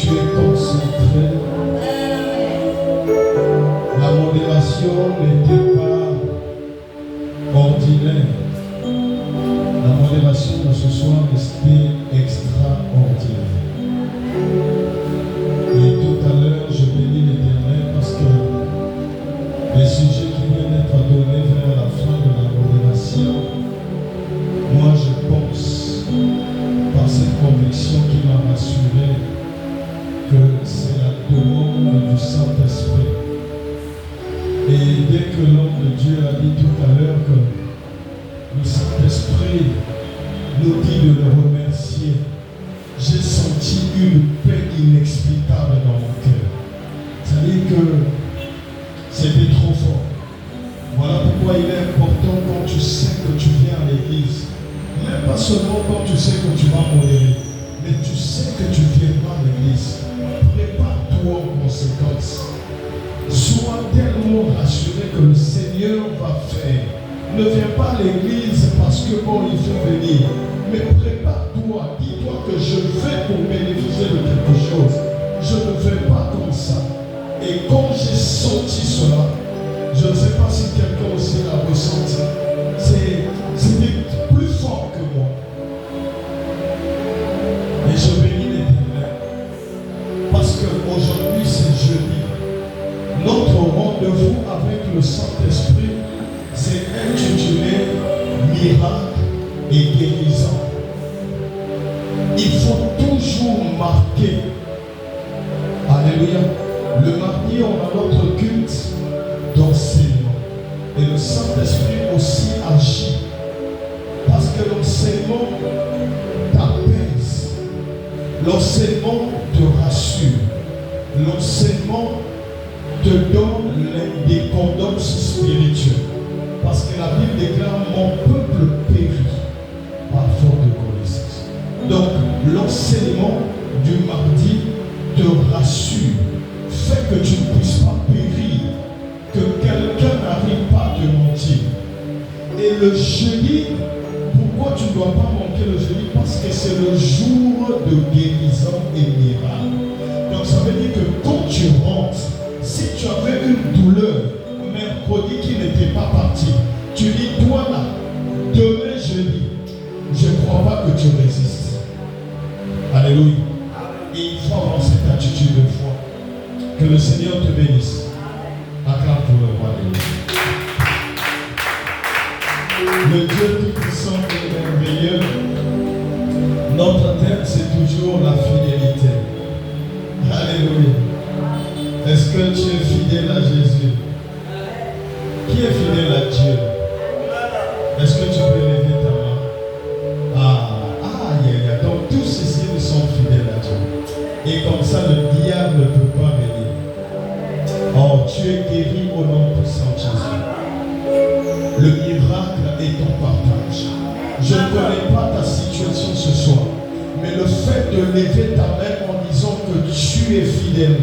tu es concentré. La modération n'était pas ordinaire. La modération de ce soir était extraordinaire. Et tout à l'heure, je bénis l'Éternel parce que les sujets qui viennent d'être donnés vers la fin de la modération, moi je pense, par cette conviction qui m'a rassuré, que c'est la demande du Saint-Esprit. Et dès que l'homme de Dieu a dit tout à l'heure que le Saint-Esprit nous dit de le remercier, j'ai senti une paix inexplicable dans mon cœur. C'est-à-dire que c'était trop fort. Voilà pourquoi il est important quand tu sais que tu viens à l'église, même pas seulement quand tu sais que tu vas modérer, mais tu sais que tu viendras à l'église. Prépare-toi en conséquence. Sois tellement rassuré que le Seigneur va faire. Ne viens pas à l'église parce que bon, il faut venir. Mais prépare-toi. Dis-toi que je vais pour bénéficier de quelque chose. Je ne vais pas comme ça. Et quand j'ai senti cela, je ne sais pas si quelqu'un aussi l'a ressenti. C'était plus fort que moi. Et je bénis l'Éternel. Parce qu'aujourd'hui c'est jeudi. Notre rendez-vous avec le Saint-Esprit, c'est intitulé Miracle et guérison. Il faut toujours marquer. Alléluia. Le mardi, on a notre culte d'enseignement. Et le Saint-Esprit aussi agit. Parce que l'enseignement t'apaise. L'enseignement te rassure. L'enseignement te donne l'indépendance spirituelle. Parce que la Bible déclare mon peuple périt par faute de connaissance. Donc l'enseignement du mardi te rassure, fait que tu ne puisses pas périr, que quelqu'un n'arrive pas à te mentir. Et le jeudi, pourquoi tu ne dois pas manquer le jeudi? Parce que c'est le jour de guérison et miracle. Donc ça veut dire que quand tu rentres, si tu avais une douleur mercredi qui n'était pas partie, tu dis toi là, demain jeudi, je ne crois pas que tu résistes. Alléluia. Et il faut avoir cette attitude de foi. Que le Seigneur te bénisse. Acclame pour le roi des Le Dieu tout-puissant et merveilleux, notre thème c'est toujours la fidélité. Alléluia. Est-ce que tu es fidèle à Jésus? Qui est fidèle à Dieu? Est-ce que tu peux lever ta main? Donc tous ici nous sont fidèles à Dieu. Et comme ça, le diable ne peut pas venir. Oh, tu es guéri au nom puissant de Jésus. Le miracle est ton partage. Je ne connais pas ta situation ce soir, mais le fait de lever ta main en disant que tu es fidèle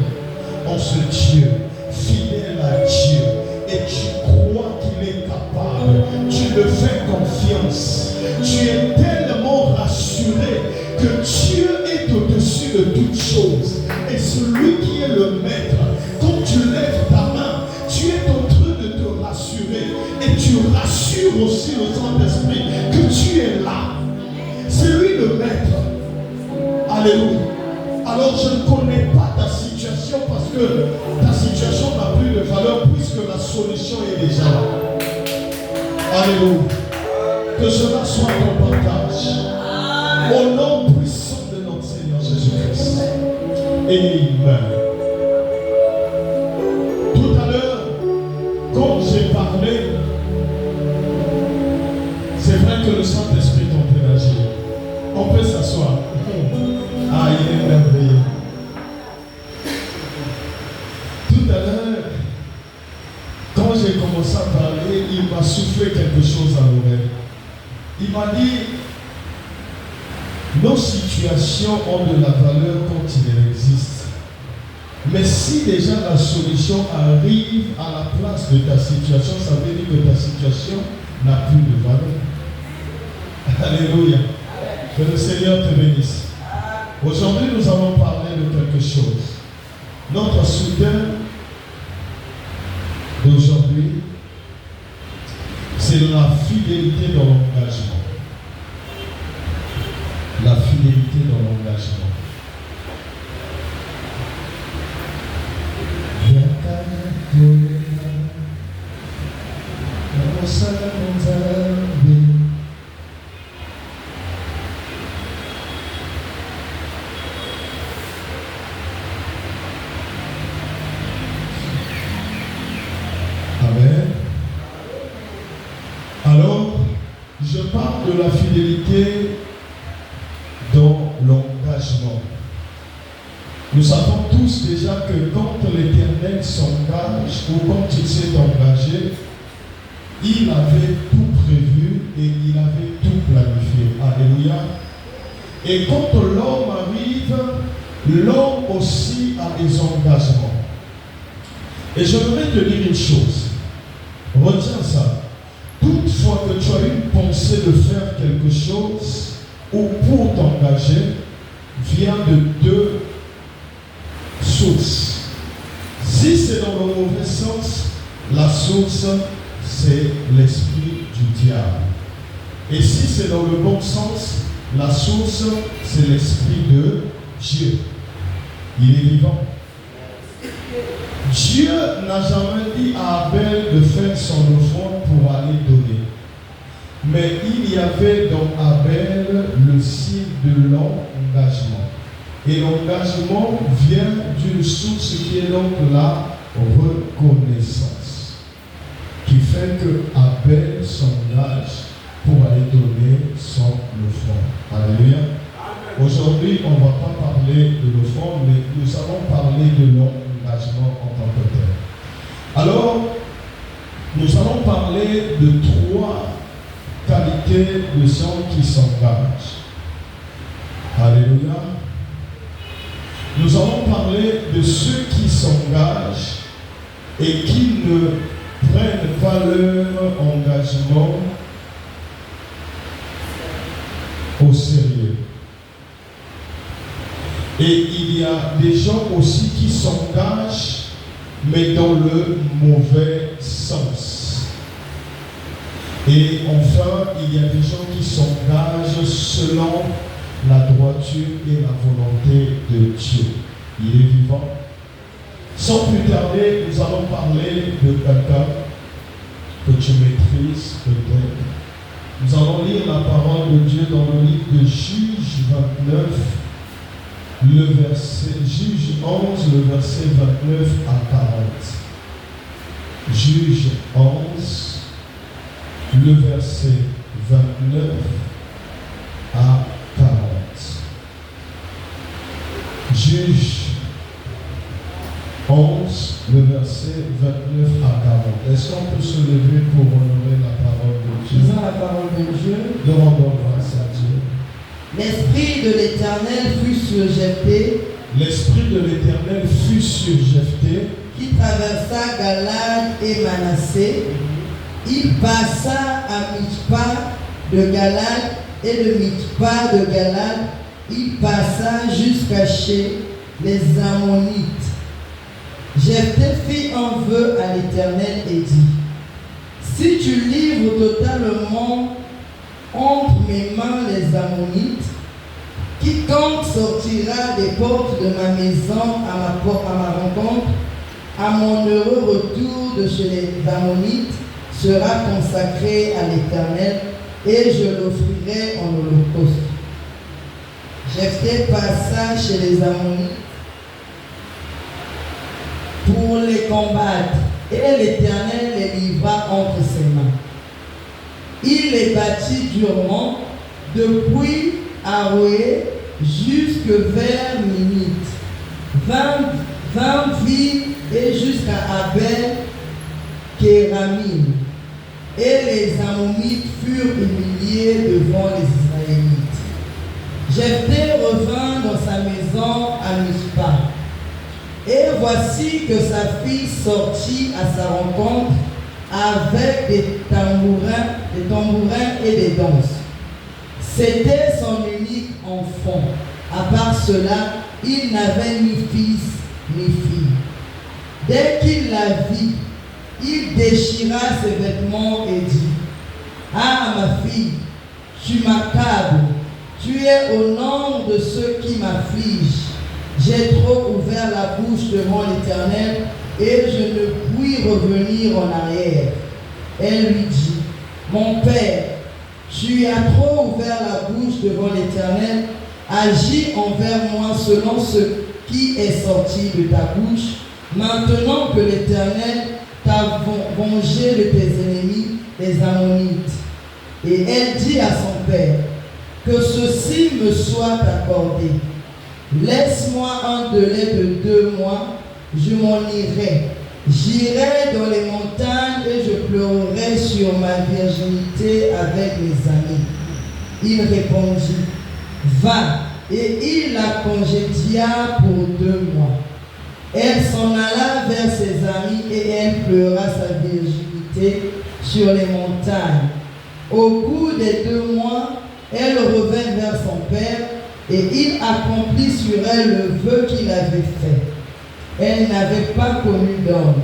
en ce Dieu, fidèle à Dieu, et tu crois qu'il est capable, tu le fais confiance, tu es tellement rassuré que Dieu est au-dessus de toutes choses, et celui qui est le maître, quand tu lèves ta main, tu es en train de te rassurer, et tu rassures aussi le Saint-Esprit que tu es là. C'est lui le maître. Alléluia. Alors je ne connais pas ta situation parce que ta situation n'a plus de valeur puisque la solution est déjà là. Alléluia. Que cela soit ton partage. Au nom puissant de notre Seigneur Jésus-Christ. Amen. Tout à l'heure, quand j'ai parlé, c'est vrai que le Saint-Esprit est en train d'agir. On peut s'asseoir. Ah, il est merveilleux. Tout à l'heure, quand j'ai commencé à parler, il m'a soufflé quelque chose à l'oreille. Il m'a dit, nos situations ont de la valeur quand il existe. Mais si déjà la solution arrive à la place de ta situation, ça veut dire que ta situation n'a plus de valeur. Alléluia. Que le Seigneur te bénisse. Aujourd'hui, nous allons parler de quelque chose. Notre soutien d'aujourd'hui, c'est la fidélité dans l'engagement. La fidélité dans l'engagement. Amen. Alors, je parle de la fidélité dans l'engagement. Nous savons tous déjà que quand l'Éternel s'engage ou quand il s'est engagé, il avait tout prévu et il avait tout planifié. Alléluia. Et quand l'homme arrive, l'homme aussi a des engagements. Et je voudrais te dire une chose. Retiens ça. Toutefois que tu as une pensée de faire quelque chose ou pour t'engager, vient de deux sources. Si c'est dans le mauvais sens, la source, c'est l'esprit du diable. Et si c'est dans le bon sens, la source, c'est l'esprit de Dieu. Il est vivant. Dieu n'a jamais dit à Abel de faire son offrande pour aller donner. Mais il y avait dans Abel le signe de l'engagement. Et l'engagement vient d'une source qui est donc la reconnaissance. Qui fait que Abel s'engage pour aller donner son offrande. Alléluia. Aujourd'hui, on ne va pas parler de l'offrande, mais nous allons parler de l'engagement en tant que tel. Alors, nous allons parler de trois qualités de gens qui s'engagent. Alléluia. Nous allons parler de ceux qui s'engagent et qui ne prennent pas leur engagement au sérieux. Et il y a des gens aussi qui s'engagent, mais dans le mauvais sens. Et enfin, il y a des gens qui s'engagent selon la droiture et la volonté de Dieu. Il est vivant. Sans plus tarder, nous allons parler de quelqu'un que tu maîtrises peut-être. Nous allons lire la parole de Dieu dans le livre de Juge 29, Juge 11, le verset 29 à 40. Juge 11, le verset 29 à 40. Juge 11, le verset 29 à 40. Est-ce qu'on peut se lever pour honorer la parole de Dieu? Disons la parole de Dieu. Demandons grâce à Dieu. L'Esprit de l'Éternel fut sur Jephthé. L'Esprit de l'Éternel fut sur Jephthé, qui traversa Galad et Manassé. Il passa à Mitzpah de Galad et de Mitzpah de Galad, il passa jusqu'à chez les Ammonites. Jephthé fit un vœu à l'Éternel et dit: si tu livres totalement entre mes mains les Ammonites, quiconque sortira des portes de ma maison à ma rencontre, à mon heureux retour de chez les Ammonites, sera consacré à l'Éternel, et je l'offrirai en holocauste. Jephthé passa chez les Ammonites pour les combattre, et l'Éternel les livra entre ses mains. Il les battit durement depuis Aroé jusque vers Minite, 20 villes et jusqu'à Abel Kéramim. Et les Ammonites furent humiliés devant les Israélites. Jephthé revint dans sa maison à Mitzpah. Et voici que sa fille sortit à sa rencontre avec des tambourins et des danses. C'était son unique enfant, À part cela, il n'avait ni fils ni fille. Dès qu'il la vit, il déchira ses vêtements et dit: Ah, ma fille, tu m'accables, tu es au nombre de ceux qui m'affligent. J'ai trop ouvert la bouche devant l'Éternel et je ne puis revenir en arrière. Elle lui dit: Mon père, tu as trop ouvert la bouche devant l'Éternel, agis envers moi selon ce qui est sorti de ta bouche, maintenant que l'Éternel t'a vengé de tes ennemis, les Ammonites. Et elle dit à son père: Que ceci me soit accordé. Laisse-moi un délai de 2 mois, je m'en irai. J'irai dans les montagnes et je pleurerai sur ma virginité avec mes amis. Il répondit: Va. Et il la congédia pour 2 mois. Elle s'en alla vers ses amis et elle pleura sa virginité sur les montagnes. Au bout des 2 mois, elle revint vers son père et il accomplit sur elle le vœu qu'il avait fait. Elle n'avait pas connu d'homme.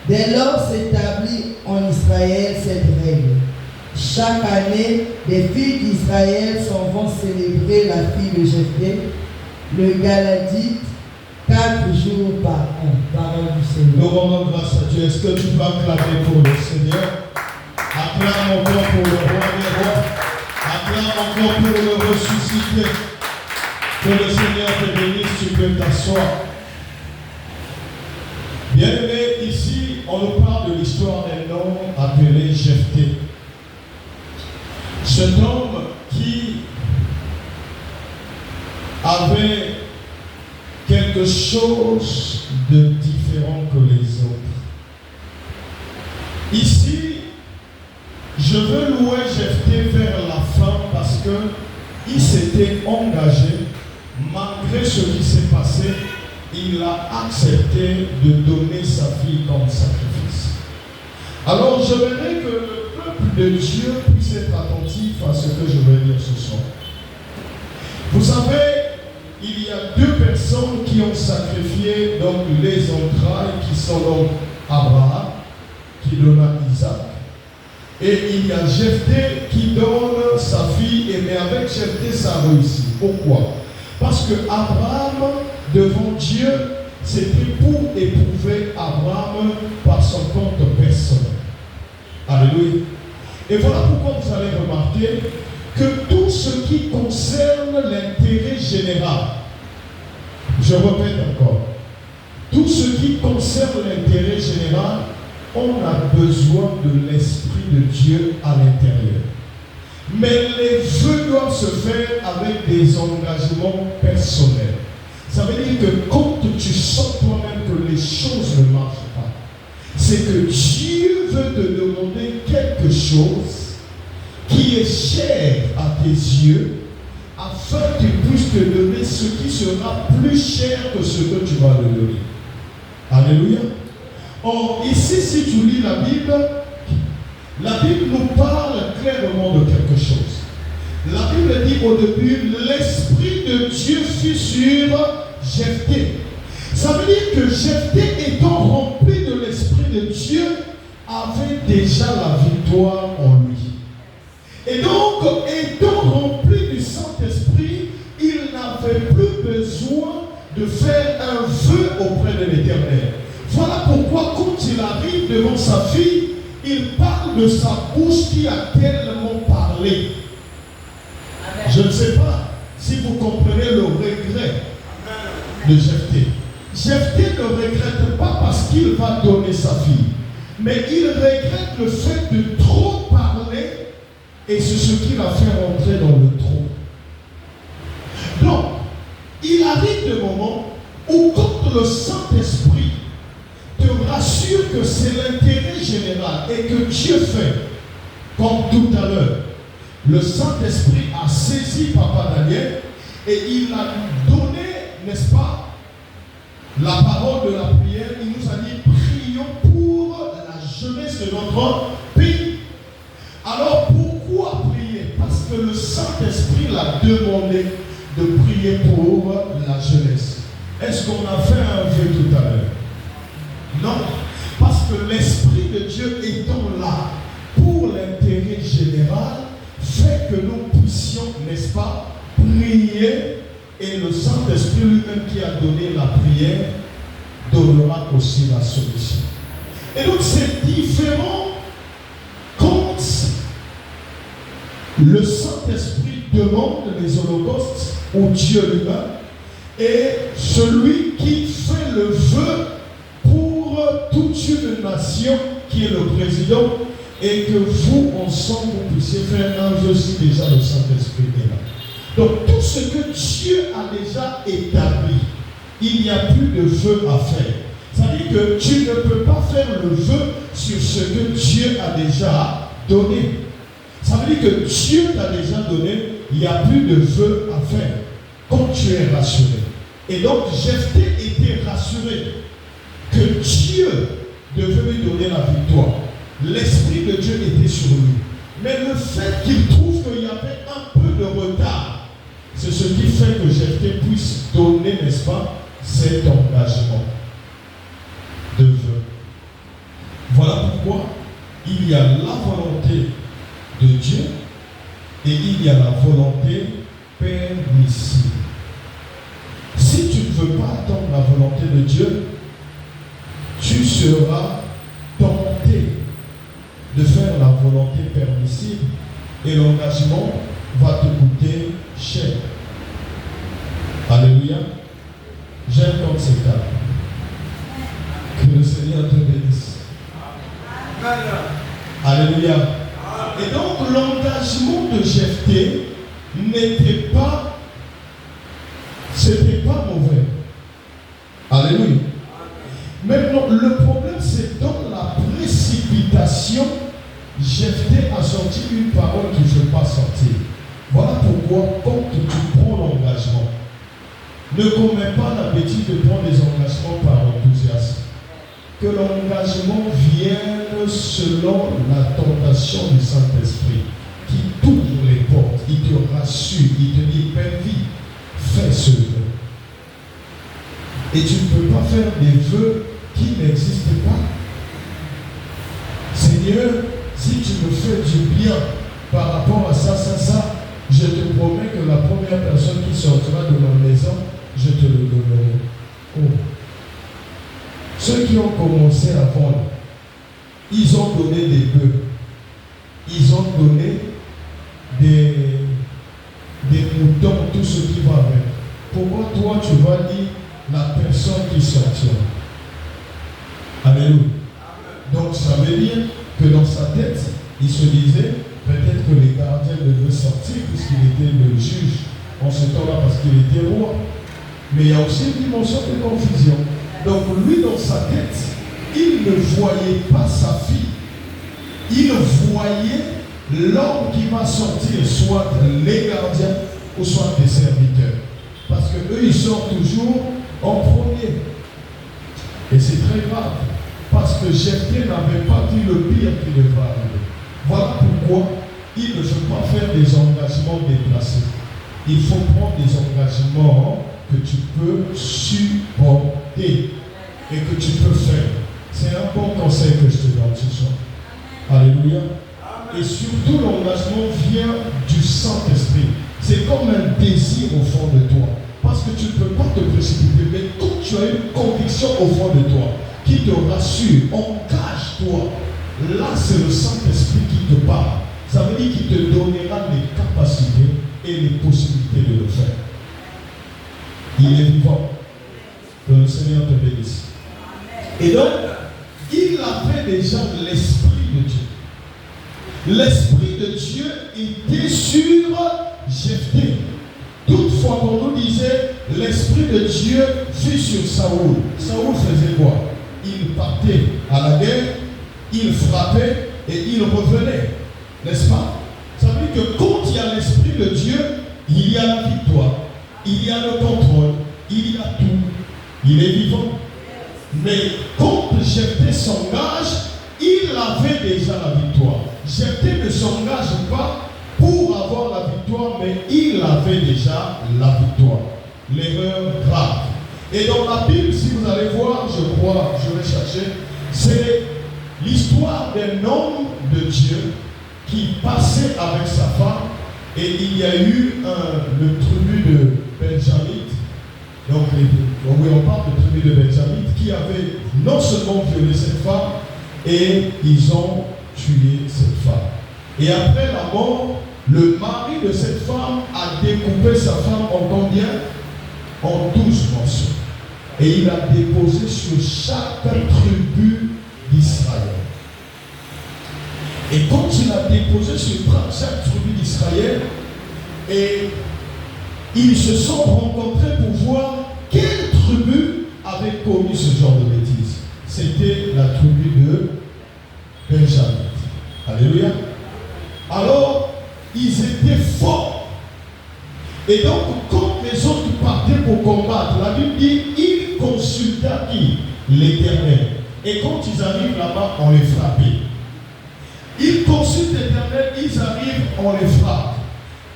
Dès lors s'établit en Israël cette règle. Chaque année, les filles d'Israël s'en vont célébrer la fille de Jephthé, le Galadite, 4 jours par an. Parole du Seigneur. Nous rendons grâce à Dieu. Est-ce que tu peux acclamer pour le Seigneur? Acclame encore pour le roi des rois. Acclame encore pour le ressuscité. Que le Seigneur te bénisse, tu peux t'asseoir. Bien aimé, ici, on nous parle de l'histoire d'un homme appelé Jephthé. Cet homme qui avait quelque chose de différent que les autres. Ici, je veux louer Jephthé vers la fin parce qu'il s'était engagé, malgré ce qui s'est passé, il a accepté de donner sa fille comme sacrifice. Alors, je voudrais que le peuple de Dieu puisse être attentif à ce que je vais dire ce soir. Vous savez, il y a 2 personnes qui ont sacrifié donc les entrailles, qui sont donc Abraham, qui donna Isaac, et il y a Jephthé qui donne sa fille, et mais avec Jephthé ça a réussi. Pourquoi? Parce que Abraham, devant Dieu, c'était pour éprouver Abraham par son compte personnel. Alléluia. Et voilà pourquoi vous allez remarquer que tout ce qui concerne l'intérêt général, je répète encore, tout ce qui concerne l'intérêt général, on a besoin de l'Esprit de Dieu à l'intérieur. Mais les vœux doivent se faire avec des engagements personnels. Ça veut dire que quand tu sens toi-même que les choses ne marchent pas, c'est que Dieu veut te demander quelque chose qui est cher à tes yeux, afin qu'il puisse te donner ce qui sera plus cher que ce que tu vas lui donner. Alléluia. Or, ici, si tu lis la Bible nous parle clairement de quelque chose. La Bible dit au début, l'Esprit de Dieu fut sur Jephthé. Ça veut dire que Jephthé, étant rempli de l'Esprit de Dieu, avait déjà la victoire en lui. Et donc, étant rempli du Saint-Esprit, il n'avait plus besoin de faire un vœu auprès de l'Éternel. Voilà pourquoi quand il arrive devant sa fille, il parle de sa bouche qui a tellement parlé. Amen. Je ne sais pas si vous comprenez le regret de Jephthé. Jephthé ne regrette pas parce qu'il va donner sa fille, mais il regrette le fait de trop parler, et c'est ce qui l'a fait rentrer dans le trou. Donc, il arrive des moments où quand le Saint-Esprit te rassure que c'est l'intérêt général et que Dieu fait, comme tout à l'heure, le Saint-Esprit a saisi Papa Daniel et il a donné, n'est-ce pas, la parole de la prière. Il nous a dit: prions pour la jeunesse de notre pays. Alors pourquoi prier? Parce que le Saint-Esprit l'a demandé de prier prier pour la jeunesse. Est-ce qu'on a fait un vœu tout à l'heure? Non. Parce que l'Esprit de Dieu étant là pour l'intérêt général, fait que nous puissions, n'est-ce pas, prier, et le Saint-Esprit lui-même qui a donné la prière donnera aussi la solution. Et donc c'est différent quand le Saint-Esprit demande les holocaustes au Dieu lui-même et celui qui fait le vœu pour toute une nation qui est le président et que vous ensemble vous puissiez faire un vœu si déjà le Saint-Esprit est là. Donc tout ce que Dieu a déjà établi, il n'y a plus de vœu à faire. C'est-à-dire que tu ne peux pas faire le vœu sur ce que Dieu a déjà donné. Ça veut dire que Dieu t'a déjà donné, il n'y a plus de vœu à faire. Quand tu es rassuré. Et donc Jephthé était rassuré que Dieu devait lui donner la victoire. L'Esprit de Dieu était sur lui. Mais le fait qu'il trouve qu'il y avait un peu de retard, c'est ce qui fait que Jephthé puisse donner, n'est-ce pas, cet engagement de vœu. Voilà pourquoi il y a la volonté de Dieu et il y a la volonté permissible. Si tu ne veux pas attendre la volonté de Dieu, tu seras tenté de faire la volonté permissible et l'engagement va te coûter cher. Alléluia. J'aime comme c'est calme. Que le Seigneur te bénisse. Alléluia. Et donc l'engagement de Jephthé n'était pas, c'était pas mauvais. Alléluia. Maintenant, le problème c'est dans la précipitation, Jephthé a sorti une parole qu'il ne faut pas sortir. Voilà pourquoi quand tu prends l'engagement, ne commets pas la bêtise de prendre des engagements par enthousiasme. Que l'engagement vienne selon la tentation du Saint-Esprit qui t'ouvre les portes, il te rassure, il te dit, Père vie, fais ce vœu. Et tu ne peux pas faire des vœux qui n'existent pas. Seigneur, si tu me fais du bien par rapport à ça, je te promets que la première personne qui sortira de ma maison, je te le donnerai. Oh. Ceux qui ont commencé avant, ils ont donné des bœufs, ils ont donné des moutons, tout ce qui va avec. Pourquoi toi tu vas dire la personne qui sortira? Alléluia. Donc ça veut dire que dans sa tête, il se disait peut-être que les gardiens devaient sortir puisqu'il était le juge en ce temps-là parce qu'il était roi. Mais il y a aussi une dimension de confusion. Donc lui, dans sa tête, il ne voyait pas sa fille. Il voyait l'homme qui va sortir, soit les gardiens ou soit des serviteurs. Parce que eux, ils sortent toujours en premier. Et c'est très grave. Parce que Jephthé n'avait pas dit le pire qui devait arriver. Voilà pourquoi il ne faut pas faire des engagements déplacés. Il faut prendre des engagements que tu peux supporter et que tu peux faire. C'est un bon conseil que je te donne ce soir. Alléluia. Et surtout l'engagement vient du Saint-Esprit. C'est comme un désir au fond de toi. Parce que tu ne peux pas te précipiter. Mais quand tu as une conviction au fond de toi qui te rassure, engage-toi. Là, c'est le Saint-Esprit qui te parle. Ça veut dire qu'il te donnera les capacités et les possibilités de le faire. Il est vivant. Que le Seigneur te bénisse. Et donc, il avait déjà l'Esprit de Dieu. L'Esprit de Dieu était sur Jephthé. Toutefois, quand on disait l'Esprit de Dieu fut sur Saoul. Saoul faisait quoi? Il partait à la guerre, il frappait et il revenait. N'est-ce pas? Ça veut dire que quand il y a l'Esprit de Dieu, il y a la victoire, il y a le contrôle, il y a tout. Il est vivant. Mais quand Jephthé s'engage, il avait déjà la victoire. Jephthé ne s'engage pas pour avoir la victoire, mais il avait déjà la victoire. l'erreur grave. Et dans la Bible, si vous allez voir, je crois, je vais chercher, c'est l'histoire d'un homme de Dieu qui passait avec sa femme, et il y a eu le tribu de Benjamin. Donc, oui, on parle de tribu de Benjamin qui avait non seulement violé cette femme, et ils ont tué cette femme. Et après la mort, le mari de cette femme a découpé sa femme en combien? En 12 morceaux. Et il a déposé sur chaque tribu d'Israël. Et quand il a déposé sur chaque tribu d'Israël, et ils se sont rencontrés pour voir quelle tribu avait commis ce genre de bêtises. C'était la tribu de Benjamin. Alléluia. Alors, ils étaient forts. Et donc, quand les autres partaient pour combattre, la Bible dit, ils consultaient qui? L'Éternel. Et quand ils arrivent là-bas, on les frappait. Ils consultent l'Éternel, ils arrivent, on les frappe.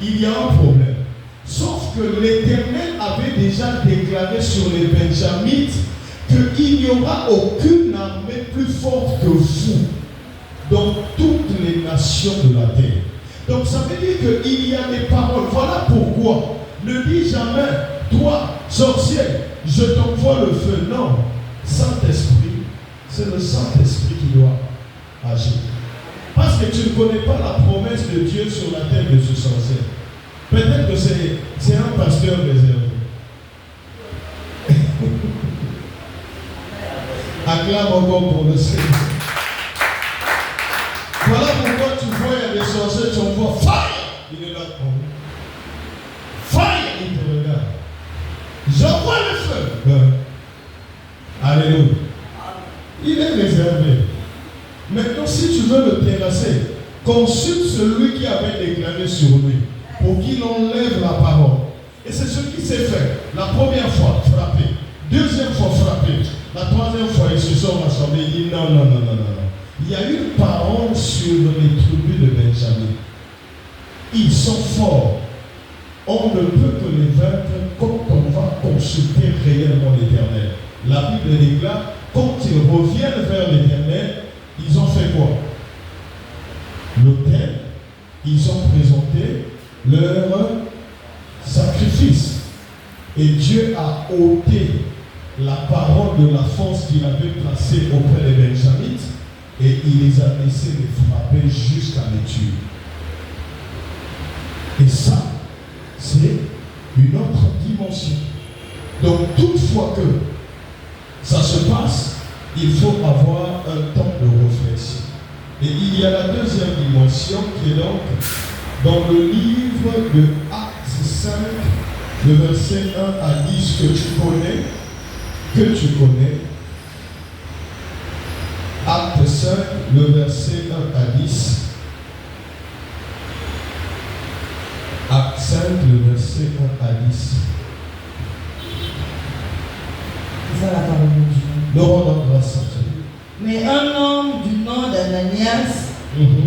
Il y a un problème. Sauf que l'Éternel avait déjà déclaré sur les Benjamites qu'il n'y aura aucune armée plus forte que vous dans toutes les nations de la terre. Donc ça veut dire qu'il y a des paroles. Voilà pourquoi ne dis jamais, toi, sorcier, je t'envoie le feu. Non, Saint-Esprit, c'est le Saint-Esprit qui doit agir. Parce que tu ne connais pas la promesse de Dieu sur la terre de ce sorcier. Peut-être que c'est un pasteur réservé. Acclame encore pour le Seigneur. Voilà pourquoi tu vois, il y a des sorciers, tu envoies fire. Il est là. Fire, il te regarde. J'envoie le feu. Alléluia. Il est réservé. Maintenant, si tu veux le terrasser, consulte celui qui avait déclaré sur lui pour qu'il enlève la parole. Et c'est ce qui s'est fait. La première fois, frappé. Deuxième fois, frappé. La troisième fois, ils se sont rassemblés. Ils disent non. Il y a une parole sur les tribus de Benjamin. Ils sont forts. On ne peut que les vaincre quand on va consulter réellement l'Éternel. La Bible déclare, quand ils reviennent vers l'Éternel, ils ont fait quoi? L'autel, ils ont présenté leur sacrifice. Et Dieu a ôté la parole de la force qu'il avait placée auprès des Benjamites et il les a laissés les frapper jusqu'à les tuer. Et ça, c'est une autre dimension. Donc, toutefois que ça se passe, il faut avoir un temps de réflexion. Et il y a la deuxième dimension qui est donc dans le livre de Actes 5, le verset 1 à 10 que tu connais. Actes 5, le verset 1 à 10. Actes 5, le verset 1 à 10. C'est ça la parole de Dieu. Nous rendons grâce à Dieu. Mais un homme du nom d'Ananias,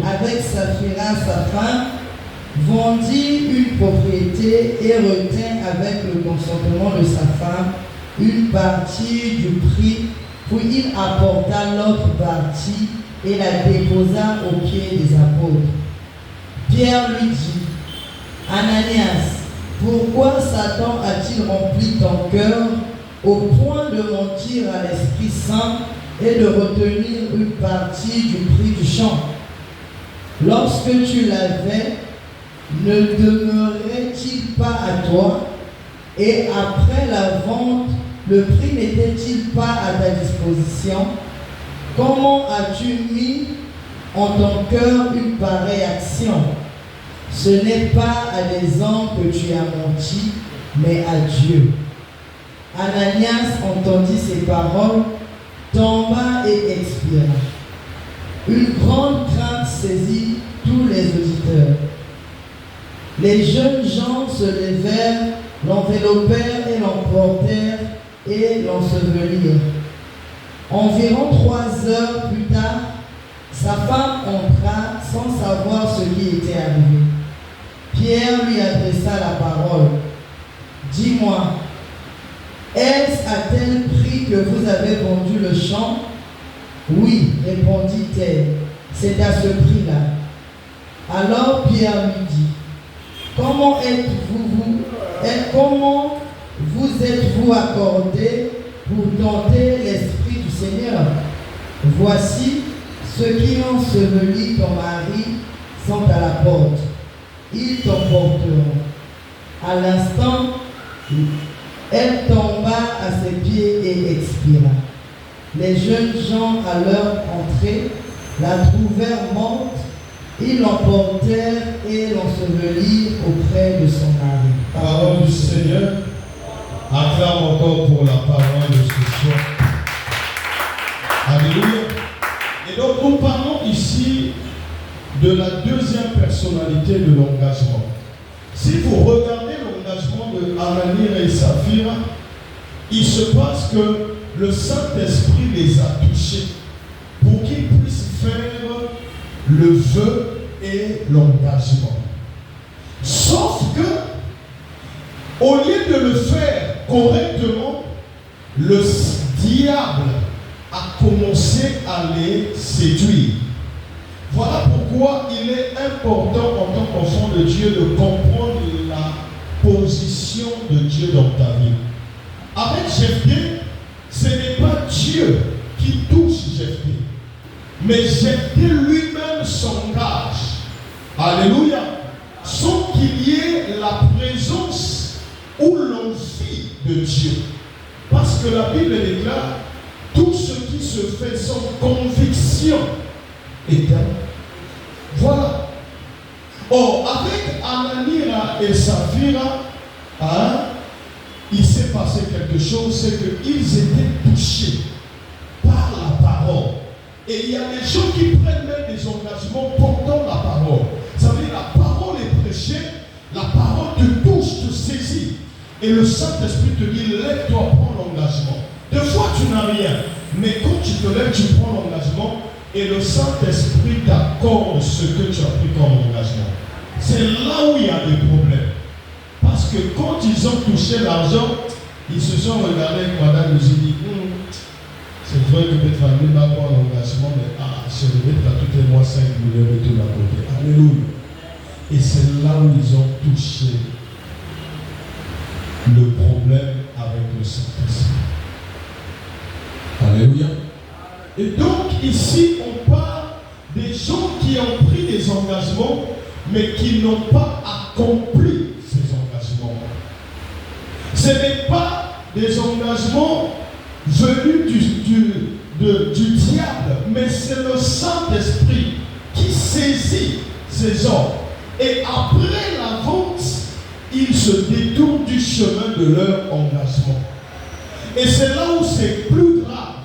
avec Saphira, sa femme, vendit une propriété et retint avec le consentement de sa femme une partie du prix, puis il apporta l'autre partie et la déposa aux pieds des apôtres. Pierre lui dit, Ananias, pourquoi Satan a-t-il rempli ton cœur au point de mentir à l'Esprit Saint et de retenir une partie du prix du champ? Lorsque tu l'avais, ne demeurait-il pas à toi? Et après la vente, le prix n'était-il pas à ta disposition? Comment as-tu mis en ton cœur une pareille action? Ce n'est pas à des hommes que tu as menti, mais à Dieu. Ananias entendit ces paroles, tomba et expira. Une grande crainte saisit tous les auditeurs. Les jeunes gens se levèrent, l'enveloppèrent et l'emportèrent et l'ensevelirent. Environ 3 heures plus tard, sa femme entra sans savoir ce qui était arrivé. Pierre lui adressa la parole. Dis-moi, Est-ce à tel prix que vous avez vendu le champ? Oui, répondit-elle, c'est à ce prix-là. Alors Pierre lui dit, comment vous êtes-vous accordé pour tenter l'Esprit du Seigneur? Voici, ceux qui ont enseveli ton mari sont à la porte. Ils t'emporteront. À l'instant, elle tomba à ses pieds et expira. Les jeunes gens, à leur entrée, la trouvèrent morte. Ils l'emportèrent et l'ensevelirent auprès de son mari. Parole du Seigneur. Acclame encore pour la parole de ce soir. Alléluia. Et donc nous parlons ici de la deuxième personnalité de l'engagement. Si vous regardez l'engagement de Ananias et Saphira, il se passe que le Saint-Esprit les a touchés pour qu'ils puissent faire le vœu et l'engagement. Sauf que, au lieu de le faire correctement, le diable a commencé à les séduire. Voilà pourquoi il est important en tant qu'enfant de Dieu de comprendre la position de Dieu dans ta vie. Avec Jephthé, ce n'est pas Dieu qui touche Jephthé, mais Jephthé lui-même s'engage. Alléluia. Sans qu'il y ait la présence ou l'envie de Dieu. Parce que la Bible déclare, tout ce qui se fait sans conviction est un. Voilà. Or, avec Ananias et Saphira, il s'est passé quelque chose, c'est qu'ils étaient touchés par la parole. Et il y a des gens qui prennent même des engagements portant la parole. Vous savez, la parole est prêchée, la parole te touche, te saisit. Et le Saint-Esprit te dit, lève-toi, prends l'engagement. Des fois, tu n'as rien. Mais quand tu te lèves, tu prends l'engagement et le Saint-Esprit t'accorde ce que tu as pris comme engagement. C'est là où il y a des problèmes. Parce que quand ils ont touché l'argent, ils se sont regardés avec madame et se dit, c'est vrai que votre famille va prendre l'engagement, mais je vais mettre à tous les mois 5 millions de tout à côté. Alléluia. Et c'est là où ils ont touché le problème avec le Saint-Esprit. Alléluia. Et donc ici on parle des gens qui ont pris des engagements mais qui n'ont pas accompli ces engagements. Ce n'est pas des engagements venus du diable, mais c'est le Saint-Esprit qui saisit ces hommes. Et après la vente, ils se détournent du chemin de leur engagement. Et c'est là où c'est plus grave.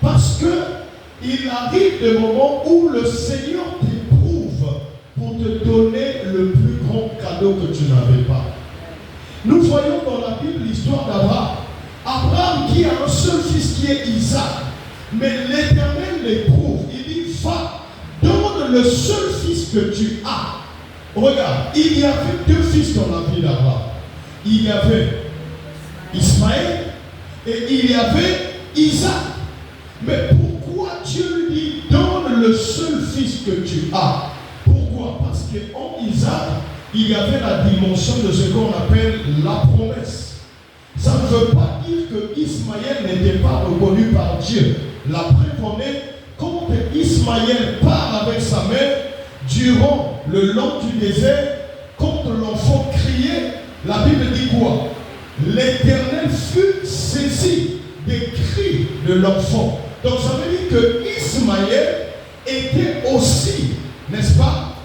Parce qu'il arrive des moments où le Seigneur t'éprouve pour te donner le plus grand cadeau que tu n'avais pas. Nous voyons dans la Bible l'histoire d'Abraham. Abraham qui a un seul fils qui est Isaac. Mais l'Éternel l'éprouve. Il dit, va, donne le seul fils que tu as. Regarde, il y avait deux fils dans la vie d'Abraham. Il y avait Ismaël et il y avait Isaac. Mais pourquoi Dieu lui dit, donne le seul fils que tu as? Pourquoi? Parce qu'en Isaac, il y avait la dimension de ce qu'on appelle la promesse. Ça ne veut pas dire que Ismaël n'était pas reconnu par Dieu. La preuve en est, quand Ismaël part avec sa mère, durant le long du désert, quand l'enfant criait, la Bible dit quoi? L'Éternel fut saisi des cris de l'enfant. Donc ça veut dire que Ismaël était aussi, n'est-ce pas,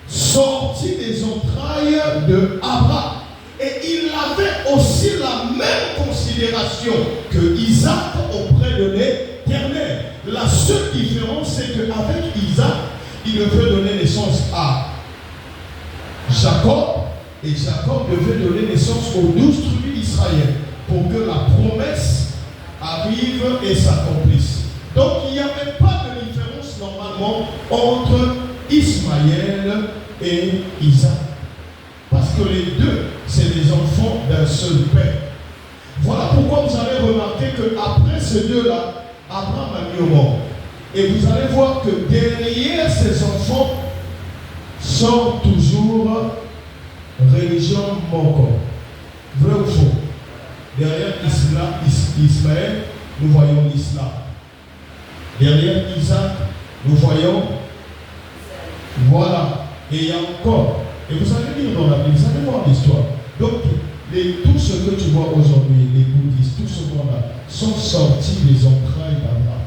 sorti des entrailles de Abraham. Et il avait aussi la même considération que Isaac auprès de l'Éternel. La seule différence, c'est qu'avec Isaac, il devait donner naissance à Jacob. Et Jacob devait donner naissance aux 12 tribus d'Israël pour que la promesse arrive et s'accomplisse. Donc il n'y avait pas de différence normalement entre Ismaël et Isaac. Parce que les deux, c'est des enfants d'un seul père. Voilà qu'après ces deux-là, Abraham a mis au monde. Et vous allez voir que derrière ces enfants sont toujours religion moko. Vrai ou faux? Derrière Ismaël, nous voyons l'islam. Derrière Isaac, nous voyons. Voilà. Et il y a encore. Et vous allez lire dans la Bible, vous allez voir l'histoire. Donc, tout ce que tu vois aujourd'hui, les bouddhistes, tout ce monde-là, sont sortis des entrailles d'Abraham.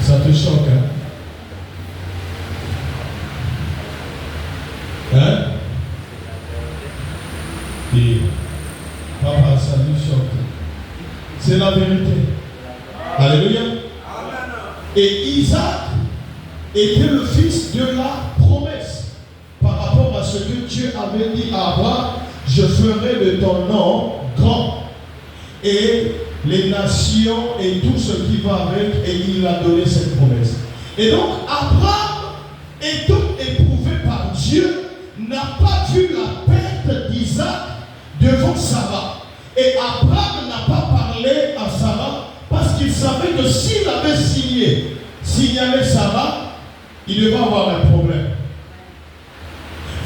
Ça te choque, hein? Hein? Et papa, ça nous choque. C'est la vérité. Alléluia. Et Isaac était le fils de la promesse par rapport à ce que Dieu avait dit à Abraham, je ferai de ton nom grand et les nations et tout ce qui va avec, et il a donné cette promesse. Et donc Abraham, étant éprouvé par Dieu, n'a pas vu la perte d'Isaac devant Sarah. Et Abraham n'a pas parlé à Sarah parce qu'il savait que s'il avait signalé Sarah, il devait avoir un problème.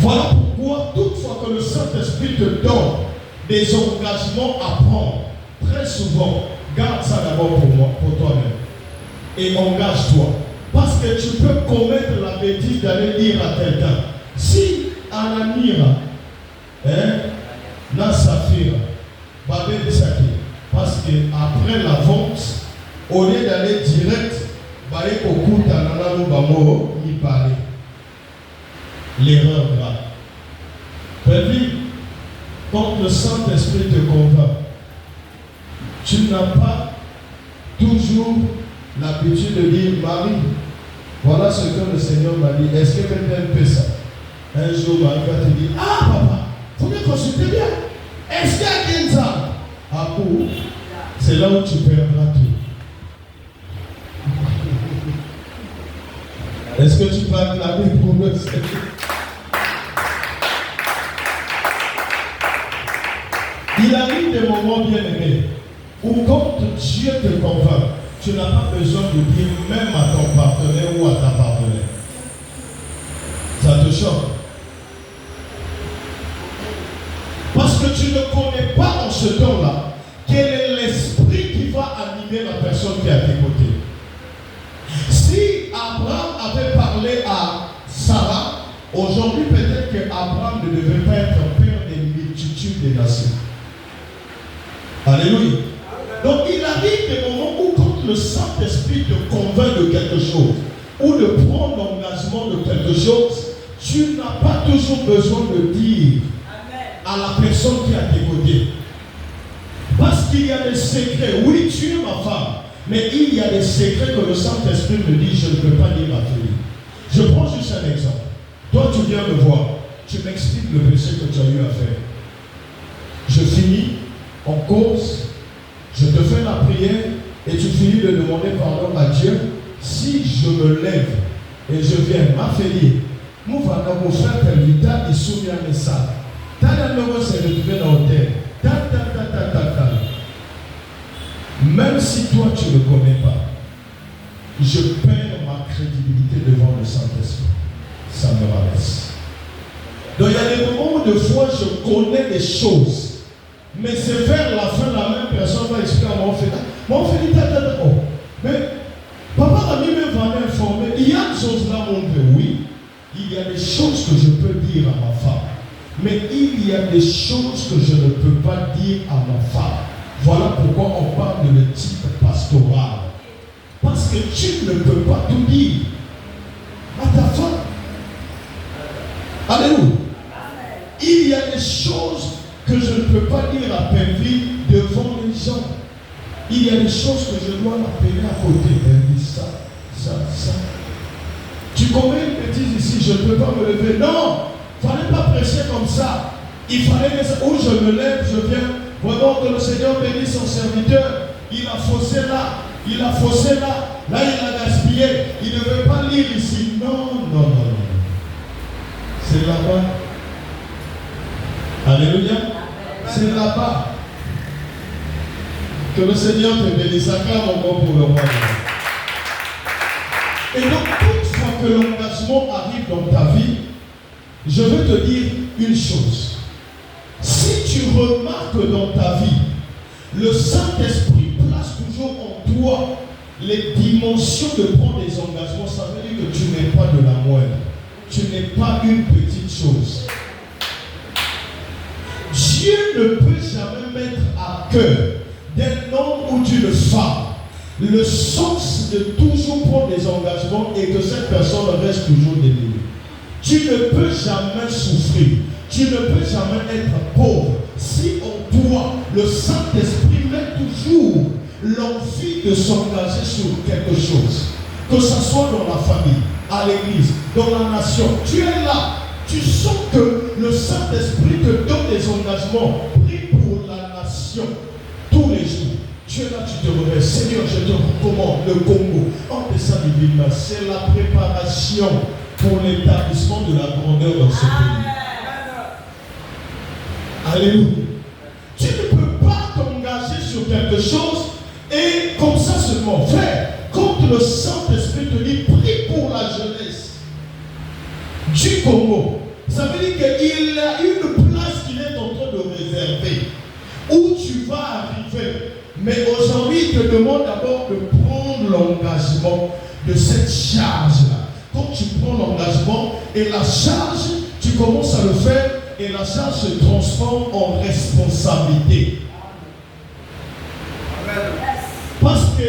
Voilà pourquoi, toutefois que le Saint-Esprit te donne des engagements à prendre, très souvent, garde ça d'abord pour moi, pour toi-même. Et engage-toi. Parce que tu peux commettre la bêtise d'aller dire à quelqu'un, si Ananira, Nassafira, Babé Bissaki, parce qu'après la vente, au lieu d'aller direct, Baé Kokuta Nanano Bamo, y parler. L'erreur grave. Prévu, quand le Saint-Esprit te convainc, tu n'as pas toujours l'habitude de dire, Marie, voilà ce que le Seigneur m'a dit. Est-ce que quelqu'un fait ça? Un jour, Marie va te dire, ah papa, il faut bien consulter bien. Est-ce qu'il y a quelqu'un? Ah où? C'est là où tu perdras tout. Est-ce que tu peux acclamer pour le Seigneur? Il arrive des moments bien aimés où quand Dieu te convainc, tu n'as pas besoin de dire même à ton partenaire ou à ta partenaire. Ça te choque. Parce que tu ne connais pas en ce temps-là quel est l'esprit qui va animer la personne qui est à tes côtés. Si Abraham avait parlé à Sarah, aujourd'hui peut-être qu'Abraham ne devait pas être père des multitudes des nations. Alléluia. Donc il arrive des moments où quand le Saint-Esprit te convainc de quelque chose, ou de prendre l'engagement de quelque chose, tu n'as pas toujours besoin de dire à la personne qui est à tes côtés. Parce qu'il y a des secrets. Oui, tu es ma femme, mais il y a des secrets que le Saint-Esprit me dit, je ne peux pas dire à toi. Je prends juste un exemple. Toi, tu viens me voir, tu m'expliques le péché que tu as eu à faire. Je finis en cause, je te fais la prière et tu finis de demander pardon à Dieu. Si je me lève et je viens m'affaiblir, mon frère Pelvita, il souvient de ça. T'as le s'est retrouvé dans l'hôtel. Même si toi tu ne connais pas, je perds ma crédibilité devant le Saint-Esprit. Ça me rabaisse. Donc il y a des moments où de fois je connais des choses, mais c'est vers la fin la même personne va expliquer à mon frère. Mon frère dit oh, mais papa a mis même va m'informer. Il y a des choses là mon frère, oui. Il y a des choses que je peux dire à ma femme. Mais il y a des choses que je ne peux pas dire à ma femme. Voilà pourquoi on parle de le type pastoral. Parce que tu ne peux pas tout dire à ta femme. Alléluia. Il y a des choses que je ne peux pas dire à Pervi devant les gens. Il y a des choses que je dois l'appeler à côté. Pervi, ça. Tu commets une bêtise ici, je ne peux pas me lever. Non, il ne fallait pas prêcher comme ça. Il fallait que où je me lève, je viens. Vraiment que le Seigneur bénisse son serviteur. Il a faussé là. Il a faussé là. Là, il a gaspillé. Il ne veut pas lire ici. Non. C'est là-bas. Alléluia. C'est là-bas que le Seigneur te bénisse. Acclame encore pour le roi. Et donc, toute fois que l'engagement arrive dans ta vie, je veux te dire une chose. Si tu remarques dans ta vie, le Saint-Esprit place toujours en toi les dimensions de prendre des engagements, ça veut dire que tu n'es pas de la moelle. Tu n'es pas une petite chose. Dieu ne peut jamais mettre à cœur d'un homme ou d'une femme le sens de toujours prendre des engagements et que cette personne reste toujours démunie. Tu ne peux jamais souffrir. Tu ne peux jamais être pauvre si en toi le Saint-Esprit met toujours l'envie de s'engager sur quelque chose. Que ce soit dans la famille, à l'église, dans la nation. Tu es là. Tu sens que le Saint-Esprit te donne des engagements pris pour la nation tous les jours. Tu es là, tu te réveilles. Seigneur, je te recommande le Congo. En descend divine, c'est la préparation pour l'établissement de la grandeur dans ce pays. Alléluia. Tu ne peux pas t'engager sur quelque chose et comme ça seulement. Frère, quand le Saint-Esprit te dit prie pour la jeunesse du Congo, ça veut dire qu'il a une place qu'il est en train de réserver où tu vas arriver. Mais aujourd'hui, il te demande d'abord de prendre l'engagement de cette charge-là. Quand tu prends l'engagement et la charge, tu commences à le faire et la charge se transforme en responsabilité. Parce que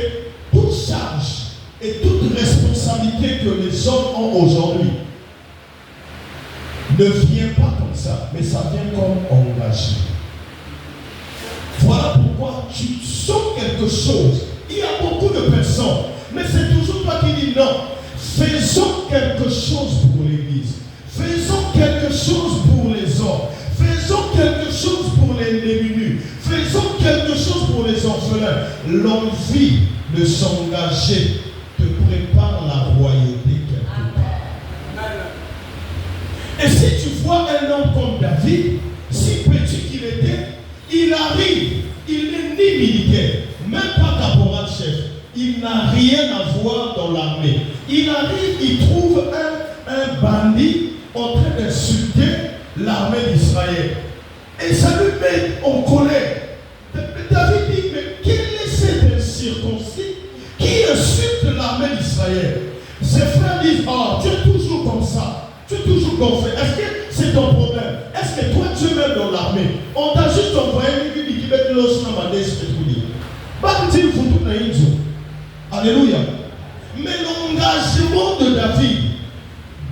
toute charge et toute responsabilité que les hommes ont aujourd'hui ne vient pas comme ça, mais ça vient comme engagement. Voilà pourquoi tu sens quelque chose. Il y a beaucoup de personnes, mais c'est toujours toi qui dis non. Faisons quelque chose pour l'Église. Faisons quelque chose pour les hommes. Faisons quelque chose pour les démunis. Faisons quelque chose pour les orphelins. L'envie de s'engager te prépare la royauté quelque part. Et si tu vois un homme comme David, si petit qu'il était, il arrive, il n'est ni militaire, même pas caporal-chef. Il n'a rien à voir dans l'armée. Il arrive, il trouve un bandit en train d'insulter l'armée d'Israël. Et ça lui met en colère. David dit, mais quel est cet incirconcis qui insulte l'armée d'Israël? Ses frères disent, tu es toujours comme ça. Tu es toujours gonflé. Est-ce que c'est ton problème? Est-ce que toi tu es même dans l'armée? On t'a juste envoyé une qui met de l'os dans ma décision. Alléluia. Mais l'engagement de David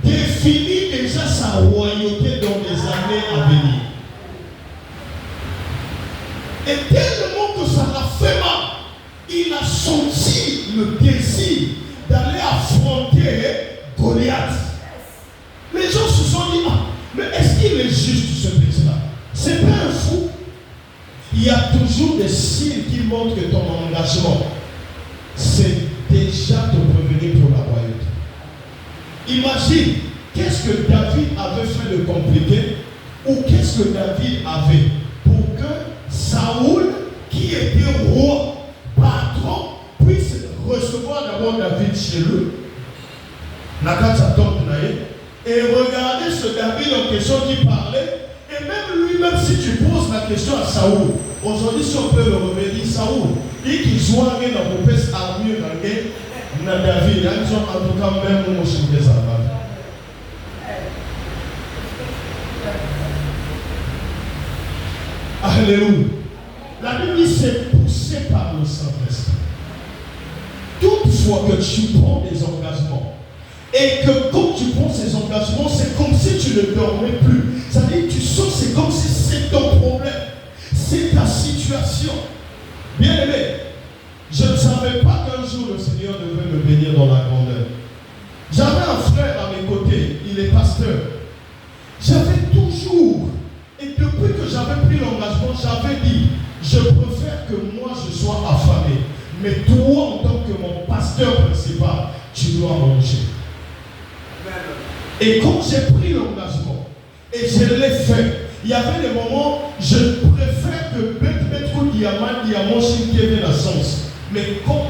définit déjà sa royauté dans les années à venir. Et tellement que ça l'a fait mal, il a senti le désir d'aller affronter Goliath. Les gens se sont dit, mais est-ce qu'il est juste ce petit-là? C'est pas un fou. Il y a toujours des signes qui montrent que ton engagement, c'est déjà te prévenir pour la royauté. Imagine, qu'est-ce que David avait fait de compliqué, ou qu'est-ce que David avait pour que Saoul, qui était roi, patron, puisse recevoir d'abord David chez lui, et regarder ce David en question qui parlait. Et même lui-même, si tu poses la question à Saoul, aujourd'hui, si on peut le revenir, Saoul, et qu'il soit dans le pèse armure dans David, ils ont en tout cas même au Moshim des Arabes. Alléluia. La Bible c'est poussé par le Saint-Esprit. Toutefois que tu prends des engagements, et que quand tu prends ces engagements, c'est comme si tu ne dormais plus. C'est-à-dire que tu sens, c'est comme si c'est ton problème. C'est ta situation. Bien aimé, je ne savais pas qu'un jour le Seigneur devait me bénir dans la grandeur. J'avais un frère à mes côtés, il est pasteur. J'avais toujours, et depuis que j'avais pris l'engagement, j'avais dit, je préfère que moi je sois affamé. Mais toi, en tant que mon pasteur principal, tu dois manger. Et quand j'ai pris l'engagement, et je l'ai fait, il y avait des moments, je préfère que mettre diamant chez Kevin à sens. Mais quand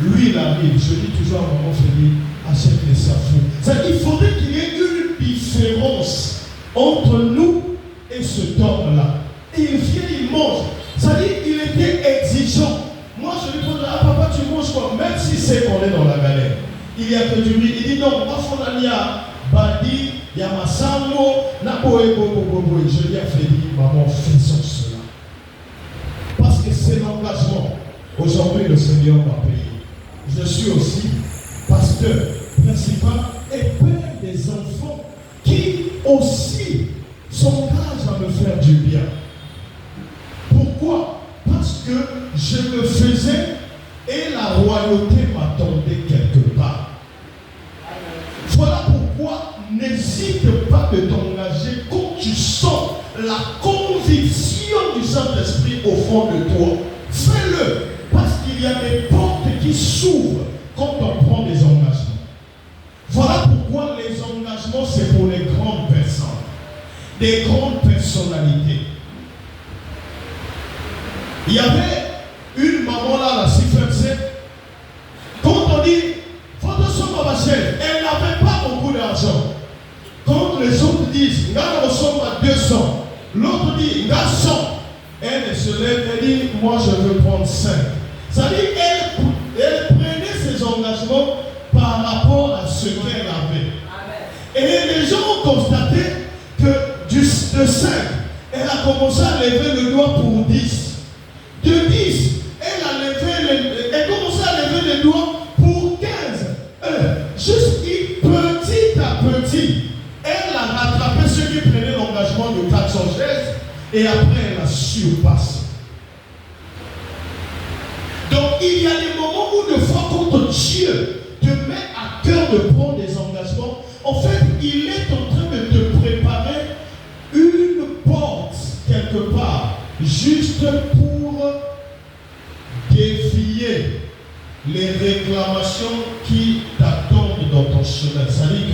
lui il arrive, je dis toujours à maman Félix, achète les safous. C'est-à-dire qu'il faudrait qu'il y ait une différence entre nous et cet homme-là. Et il vient, il mange. C'est-à-dire qu'il était exigeant. Moi, je lui pose, ah papa, tu manges quoi? Même si c'est qu'on est dans la galère. Il y a que du riz. Il dit non, moi, il faut aller à Badi, il y a ma sango, je lui ai fait dire, maman, faisons cela. Parce que c'est l'engagement. Aujourd'hui, le Seigneur m'a payé. Je suis aussi pasteur principal et père des enfants qui aussi s'engagent à me faire du bien. Pourquoi? Parce que je le faisais et la royauté m'attendait quelque part. Voilà pourquoi n'hésite pas de t'engager quand tu sens la conviction du Saint-Esprit au fond de toi. Fais-le, parce qu'il y a des portes qui s'ouvrent quand on prend des engagements. Voilà pourquoi les engagements, c'est pour les grandes personnes, des grandes personnalités. Il y avait une maman là, la Sifemse, quand on dit, elle n'avait pas beaucoup d'argent. Quand les autres disent, nous sommes à 200, l'autre dit, 100, elle se lève et dit, moi je veux prendre 5. C'est-à-dire elle prenait ses engagements par rapport à ce qu'elle avait. Et les gens ont constaté que de 5, elle a commencé à lever le doigt pour 10. De 10, elle commençait à lever le doigt pour 15. Juste petit à petit, elle a rattrapé ceux qui prenaient l'engagement de 400 chaises et après elle a surpassé. Donc il y a des moments où de fois quand Dieu te met à cœur de prendre des engagements, en fait il est en train de te préparer une porte quelque part, juste pour défier les réclamations qui t'attendent dans ton chemin. C'est-à-dire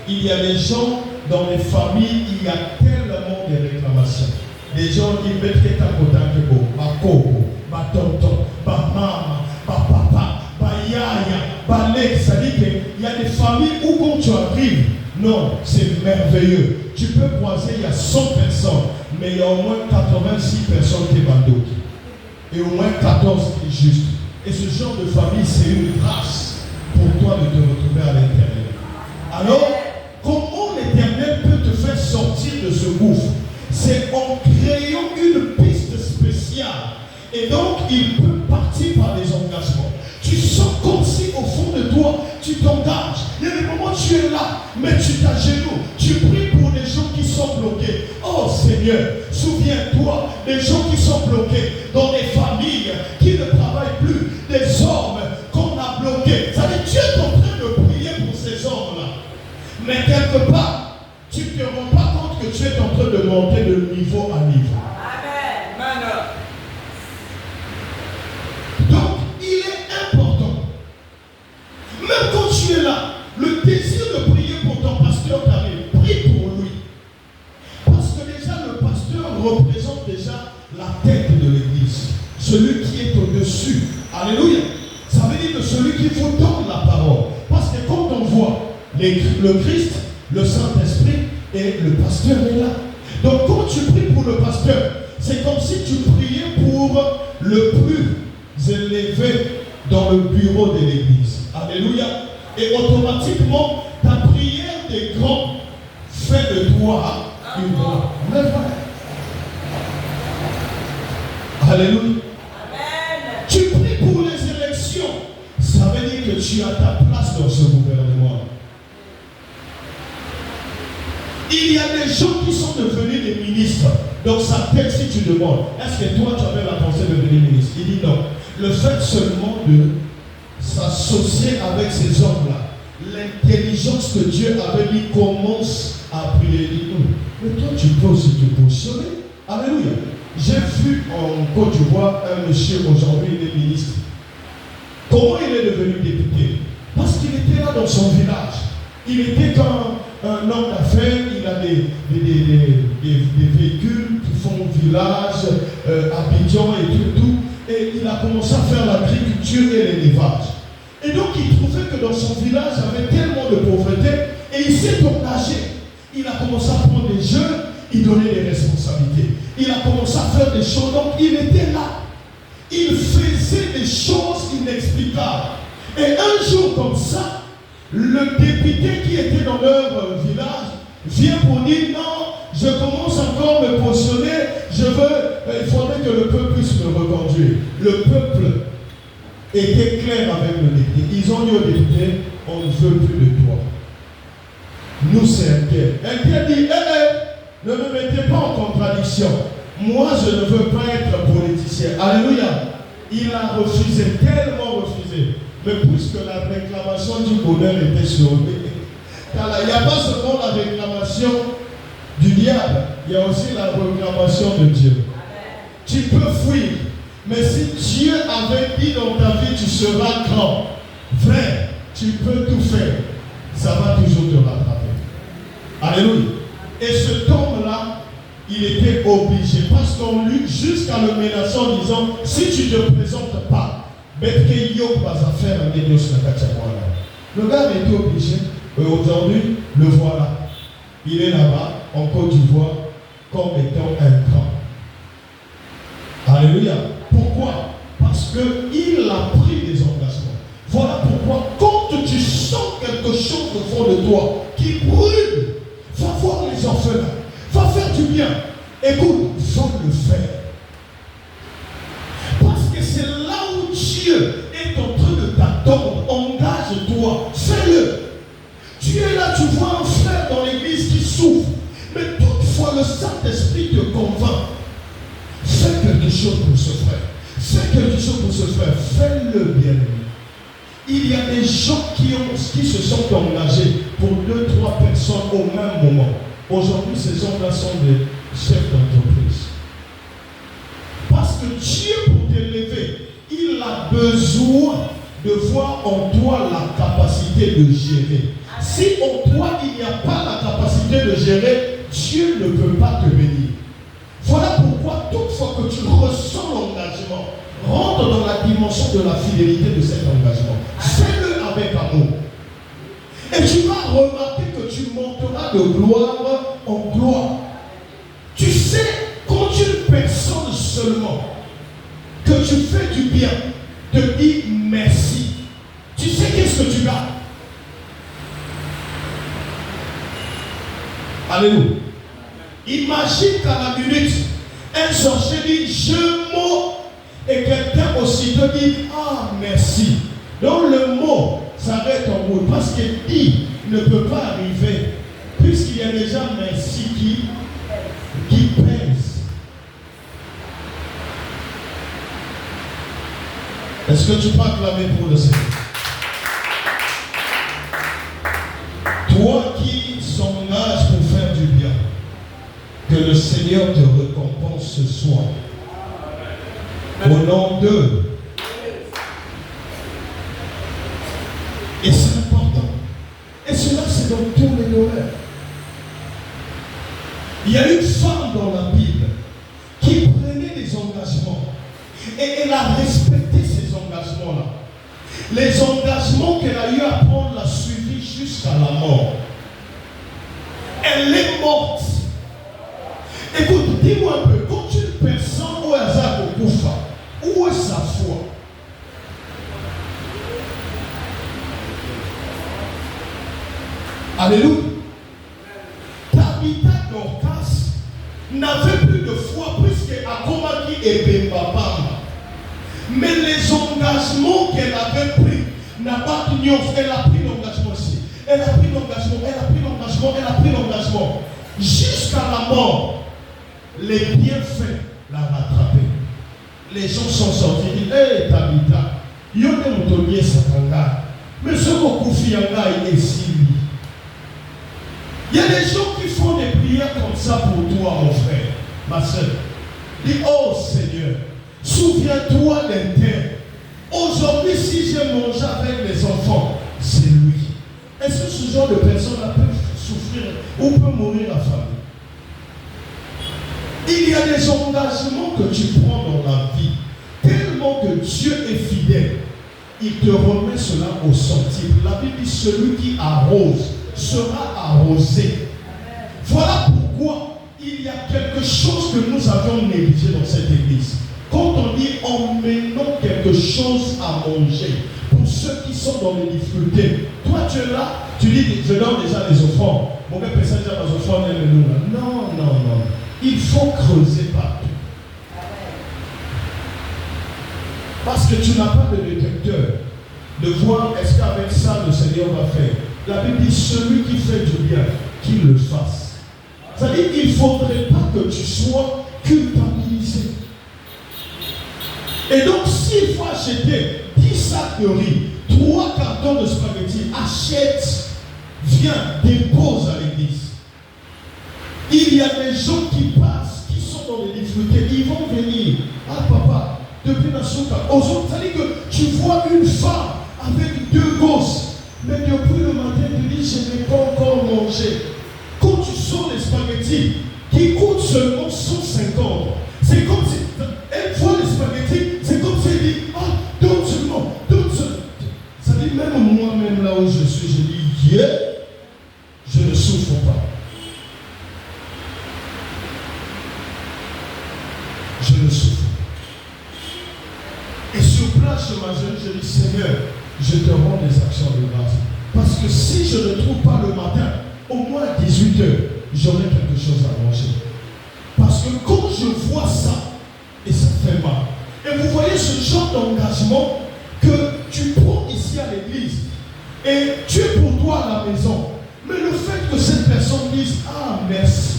qu'il y a des gens dans les familles, il y a tellement de réclamations. Des gens qui mettent ta kotake ma koko, ma tonton, ma maman, ma papa, ma yaya, ma lek. C'est-à-dire qu'il y a des familles où quand tu arrives, non, c'est merveilleux. Tu peux croiser, il y a 100 personnes, mais il y a au moins 86 personnes qui bandent. Et au moins 14 qui est juste. Et ce genre de famille, c'est une grâce pour toi de te retrouver à l'intérieur. Alors, comment l'Éternel peut te faire sortir de ce gouffre? C'est en créant une piste spéciale. Et donc, il peut partir par des engagements. Tu sens comme si au fond de toi, tu t'engages. Il y a des moments où tu es là, mais tu t'agenouilles. Tu pries pour des gens qui sont bloqués. Oh Seigneur, souviens-toi des gens qui sont bloqués dans des familles qui ne travaillent plus, des hommes qu'on a bloqués. Ça veut dire tu es en train de prier pour ces hommes-là. Mais quelque part, tu ne te rends pas compte que tu es en train de monter de niveau à niveau. Amen. Donc, il est important. Même quand tu es là, le désir de prier pour ton pasteur t'arrive. Prie pour lui. Parce que déjà, le pasteur représente déjà la tête de l'église. Celui qui est au-dessus. Alléluia. Ça veut dire que celui qui vous donne la parole. Parce que quand on voit le Christ, le Saint-Esprit et le pasteur est là. Donc quand tu pries pour le pasteur, c'est comme si tu priais pour le plus élevé dans le bureau de l'église. Alléluia. Et automatiquement, ta prière des grands fait de toi une grande. Alléluia. Amen. Tu pries pour les élections. Ça veut dire que tu as ta place dans ce gouvernement. Il y a des gens qui sont devenus des ministres. Donc ça t'aide si tu demandes, est-ce que toi tu avais la pensée de devenir ministre? Il dit non. Le fait seulement de s'associer avec ces hommes-là, l'intelligence que Dieu avait dit commence à prier. Il dit non. Mais toi tu peux aussi te positionner. Alléluia. J'ai vu en Côte d'Ivoire un monsieur aujourd'hui, il est ministre. Comment il est devenu député? Parce qu'il était là dans son village. Il était quand un homme d'affaires, il a des véhicules qui font village, Abidjan et tout. Et il a commencé à faire l'agriculture et l'élevage. Et donc il trouvait que dans son village, il y avait tellement de pauvreté et il s'est engagé. Il a commencé à prendre des jeunes, il donnait des responsabilités. Il a commencé à faire des choses, donc il était là. Il faisait des choses inexplicables. Et un jour comme ça, le député qui était dans leur village vient pour dire non, je commence encore à me positionner, il faudrait que le peuple puisse me reconduire. Le peuple était clair avec le député. Ils ont dit au député, on ne veut plus de toi. Nous, c'est inquiet. Inquiet dit, ne me mettez pas en contradiction. Moi, je ne veux pas être politicien. Alléluia. Il a refusé, tellement refusé. Mais puisque la réclamation du bonheur était sur lui, car il n'y a pas seulement la réclamation du diable, il y a aussi la réclamation de Dieu. Tu peux fuir, mais si Dieu avait dit dans ta vie, tu seras grand, vrai, tu peux tout faire, ça va toujours te rattraper. Alléluia. Et cet homme-là, il était obligé, parce qu'on lui, jusqu'à le menacer en disant, si tu ne te présentes pas, le gars était obligé, aujourd'hui, le voilà. Il est là-bas, en Côte d'Ivoire, comme étant un camp. Alléluia. Pourquoi? Parce qu'il a pris des engagements. Voilà pourquoi, quand tu sens quelque chose au fond de toi qui brûle, va voir les orphelins, va faire du bien. Écoute, faut le faire. Parce que c'est là où Dieu est en train de t'attendre. Engage-toi, fais-le. Tu es là, tu vois un frère dans l'église qui souffre, mais toutefois le Saint-Esprit te convainc. Fais quelque chose pour ce frère. Fais quelque chose pour ce frère. Fais-le, bien-aimé. Il y a des gens qui se sont engagés pour 2-3 personnes au même moment. Aujourd'hui, ces gens-là sont des chefs d'entreprise. Parce que Dieu, pour t'élever, il a besoin de voir en toi la capacité de gérer. Si en toi, il n'y a pas la capacité de gérer, Dieu ne peut pas te bénir. Voilà pourquoi, toutefois que tu ressens l'engagement, rentre dans la dimension de la fidélité de cet engagement. Fais-le avec amour. Et tu vas remarquer que tu monteras de gloire en gloire. Tu sais, quand une personne seulement, que tu fais du bien, te dit merci, tu sais qu'est-ce que tu gagnes? Alléluia. Imagine qu'à la minute, un sorcier dit je mot et quelqu'un aussi te dit ah merci. Donc le mot s'arrête en route parce que dit ne peut pas arriver puisqu'il y a déjà merci qui pèse. Est-ce que tu peux acclamer pour le Seigneur? Toi qui s'engage pour faire du bien, que le Seigneur te récompense ce soir. Au nom d'eux. Et c'est important. Et cela, c'est dans tous les domaines. Il y a une femme dans la Bible qui prenait des engagements. Et elle a respecté ces engagements-là. Les engagements qu'elle a eu à prendre l'a suivi jusqu'à la mort. Elle est morte. Écoute, dis-moi un peu, quand une personne au hasard au Koufa, où est sa foi? Alléluia. Tabitha Dorcas n'avait plus de foi puisque Akomaki et Bembapama. Mais les engagements qu'elle avait pris n'a pas tenu. Elle a pris l'engagement aussi. Elle a pris l'engagement, elle a pris l'engagement, elle a pris l'engagement. Jusqu'à la mort, les bienfaits l'ont rattrapé. Les gens sont sortis et disent hé Tabitha, il y a des moutoniers satanga. Mais ce qu'on confie yanga, il est si lui. Il y a des gens qui font des prières comme ça pour toi, mon frère, ma soeur. Dis oh Seigneur, souviens-toi d'un terme. Aujourd'hui, si j'ai mangé avec les enfants, c'est lui. Est-ce que ce genre de personne peut souffrir, ou peut mourir affamé. Il y a des engagements que tu prends dans la vie, tellement que Dieu est fidèle, il te remet cela au centime. La Bible dit, celui qui arrose sera arrosé. Voilà pourquoi il y a quelque chose que nous avons négligé dans cette église. Quand on dit emmenons quelque chose à manger, pour ceux qui sont dans les difficultés, toi tu es là, tu dis je donne déjà des offrandes. Mon père peut déjà des offrandes, non, non, non. Il faut creuser partout. Parce que tu n'as pas de détecteur de voir est-ce qu'avec ça le Seigneur va faire. La Bible dit celui qui fait du bien, qu'il le fasse. C'est-à-dire qu'il ne faudrait pas que tu sois culpabilisé. Et donc s'il faut acheter 10 sacs de riz, 3 cartons de spaghettis, achète, viens, dépose à l'église. Il y a des gens qui passent, qui sont dans les difficultés, ils vont venir. Ah papa, depuis la souka, c'est-à-dire que tu vois une femme avec 2 gosses, mais depuis le matin, tu dis je n'ai pas encore mangé. Quand tu sors les spaghettis qui coûtent seulement 150, c'est comme si elle voit les spaghettis, c'est comme si elle dit ah, donne seulement. Ça dit même moi-même là où je suis, je dis yeah, je ne souffre pas. Je ne souffre pas. Et sur place, je m'agenouille, je dis Seigneur, je te rends des actions de grâce. Parce que si je ne trouve pas le matin, au moins à 18h, j'aurai quelque chose à manger. Parce que quand je vois ça, et ça fait mal. Et vous voyez ce genre d'engagement que tu prends ici à l'église. Et tu es pour toi à la maison. Mais le fait que cette personne dise ah merci,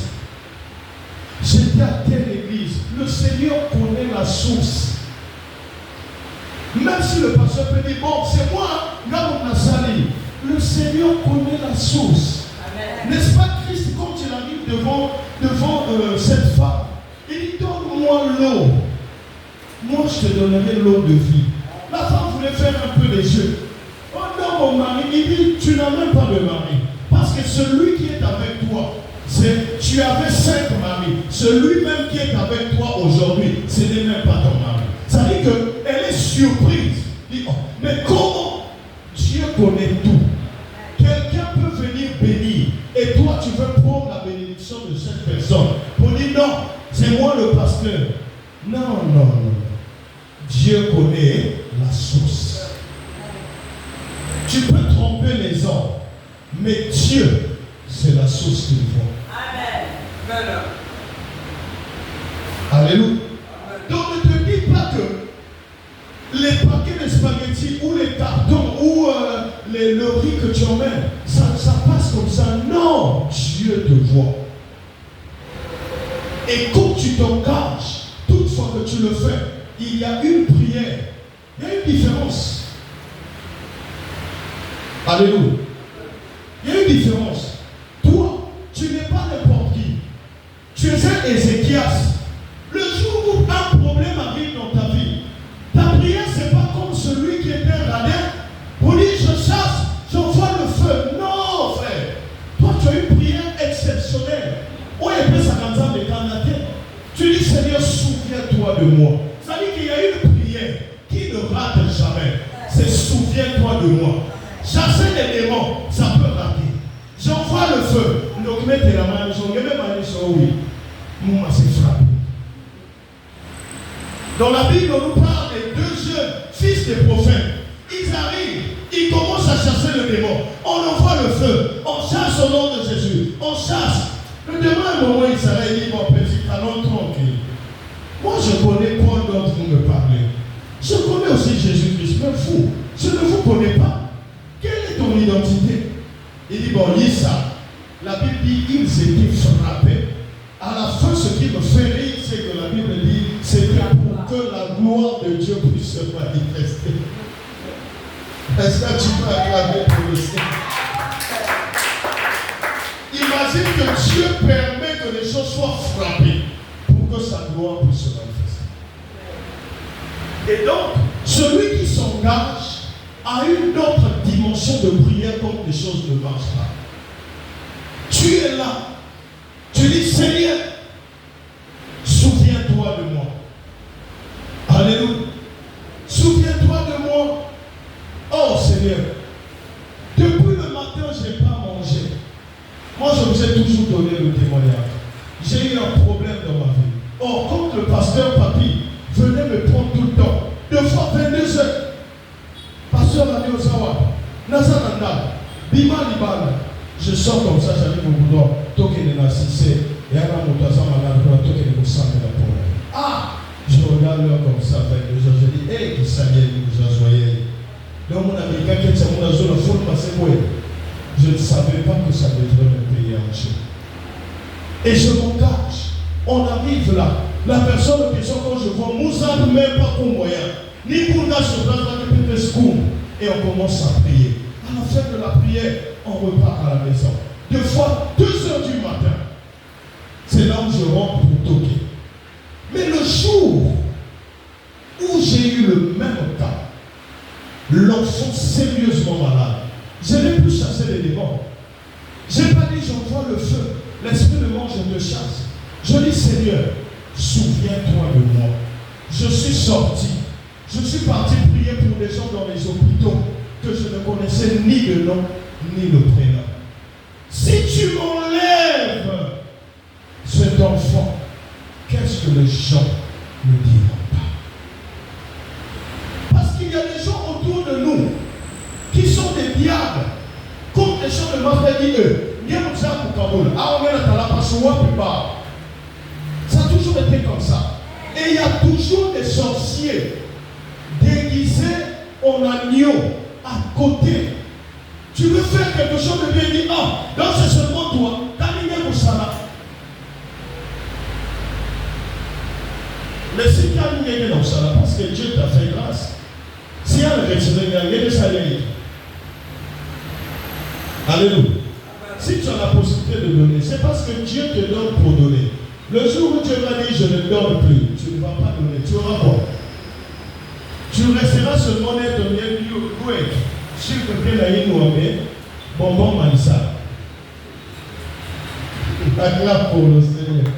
j'étais à telle église, le Seigneur connaît la source. Même si le pasteur peut dire bon c'est moi, là on a sali. Le Seigneur connaît la source. N'est-ce pas Christ quand il arrive devant cette femme, il dit donne-moi l'eau. Moi je te donnerai l'eau de vie. La femme voulait faire un peu les yeux. Oh non mon mari, il dit tu n'as même pas de mari. Parce que celui qui est avec toi, tu avais 5 maris. Celui même qui est avec toi aujourd'hui, ce n'est même pas ton mari. Ça veut dire qu'elle est surprise. Dit, oh, mais comment Dieu connaît tout. Quelqu'un peut venir bénir et toi tu veux prendre la bénédiction de cette personne pour dire non, c'est moi le pasteur. Non, non, non. Dieu connaît la source. Tu peux tromper les hommes, mais Dieu, c'est la source qu'il faut. Amen. Alléluia. Donc ne te dis pas que les paquets de spaghettis ou les cartons ou le riz que tu emmènes, ça passe comme ça. Non, Dieu te voit. Et quand tu t'engages, toutefois que tu le fais, il y a une prière. Il y a une différence. Alléluia. Il y a une différence. Toi, tu n'es pas n'importe qui. Tu es un Ézéchias. Le jour où un problème arrive dans ta vie, ta prière, ce n'est pas comme celui qui était radin pour dire je chasse, j'envoie le feu. Non, frère. Toi, tu as une prière exceptionnelle. Où est le Sakanza de Canada? Tu dis Seigneur, souviens-toi de moi. Ça veut dire qu'il y a une prière qui ne rate jamais. C'est souviens-toi de moi. Chasser les démons, ça peut rater. J'envoie le feu. Donc mettez la main, j'en ai même allé sur oui. Moi, c'est frappé. Dans la Bible, on nous parle des 2 jeunes fils des prophètes. Ils arrivent, ils commencent à chasser le démon. On envoie le feu, on chasse au nom de Jésus. On chasse. Le démon, à un moment, il s'arrête, il dit mon petit, allons tranquille. Moi, je connais quoi d'autre vous me parlez. Je connais aussi Jésus-Christ, mais vous, je ne vous connais pas. Quelle est ton identité? Il dit, bon, lis ça. La Bible dit, ils étaient frappés. À la fin, ce qui me fait rire, c'est que la Bible dit, c'est pour que la gloire de Dieu puisse se manifester. Est-ce que tu peux acclamer pour le Seigneur? Imagine que Dieu permet que les choses soient frappées pour que sa gloire puisse se manifester. Et donc, celui qui s'engage a une autre dimension de prière quand les choses ne marchent pas. es là. Tu dis, Seigneur, souviens-toi de moi. Alléluia. Souviens-toi de moi. Oh Seigneur, depuis le matin, je n'ai pas mangé. Moi, je vous ai toujours donné le témoignage. J'ai eu un problème dans ma vie. Or, quand le pasteur Papi venait me prendre tout le temps, 2 fois 22 heures, pasteur Rani Osawa, Nazananda, Bima Libana, je sors comme ça, j'arrive au boulot, Tokene Nassissé, et Anna Moutaza Manadra, Tokene Moussame la pour. Ah, je regarde l'heure comme ça, 22 heures, je dis, hé, qui s'allie, vous a joyé. Donc, mon américain qui est à mon azul, la foule passée, je ne savais pas que ça devrait me payer un jour. Et je m'engage. On arrive là. La personne en question, quand je vois, Moussa ne même pas pour moyen. Ni pour la sur place, ni pour secours. Et on commence à prier. À la fin de la prière, on repart à la maison. 2 fois, 2 heures du matin. C'est là où je rentre pour toquer. Mais le jour où j'ai eu le même cas, l'enfant sérieusement malade, je n'ai plus chassé les démons. Je n'ai pas dit j'envoie le feu, l'esprit de mort, je te chasse. Je dis Seigneur, souviens-toi de moi. Je suis sorti, je suis parti prier pour des gens dans les hôpitaux que je ne connaissais ni le nom ni le prénom. Si tu m'enlèves cet enfant, qu'est-ce que les gens ne diront pas? Parce qu'il y a des gens autour de nous qui sont des diables, comme les gens de Marseille, ça a toujours été comme ça. Et il y a toujours des sorciers déguisés en agneau à côté. Tu veux faire quelque chose de bien, dit, ah, donc c'est seulement toi, mais si tu as mis dans ça, parce que Dieu t'a fait grâce, si elle retiré, il y a des salaires. Alléluia. Si tu as la possibilité de donner, c'est parce que Dieu te donne pour donner. Le jour où Dieu va dire je ne donne plus, tu ne vas pas donner, tu auras quoi? Tu resteras seulement être donné loué. Sur le côté là, il nous met bonbon manissa. Acclame pour le Seigneur.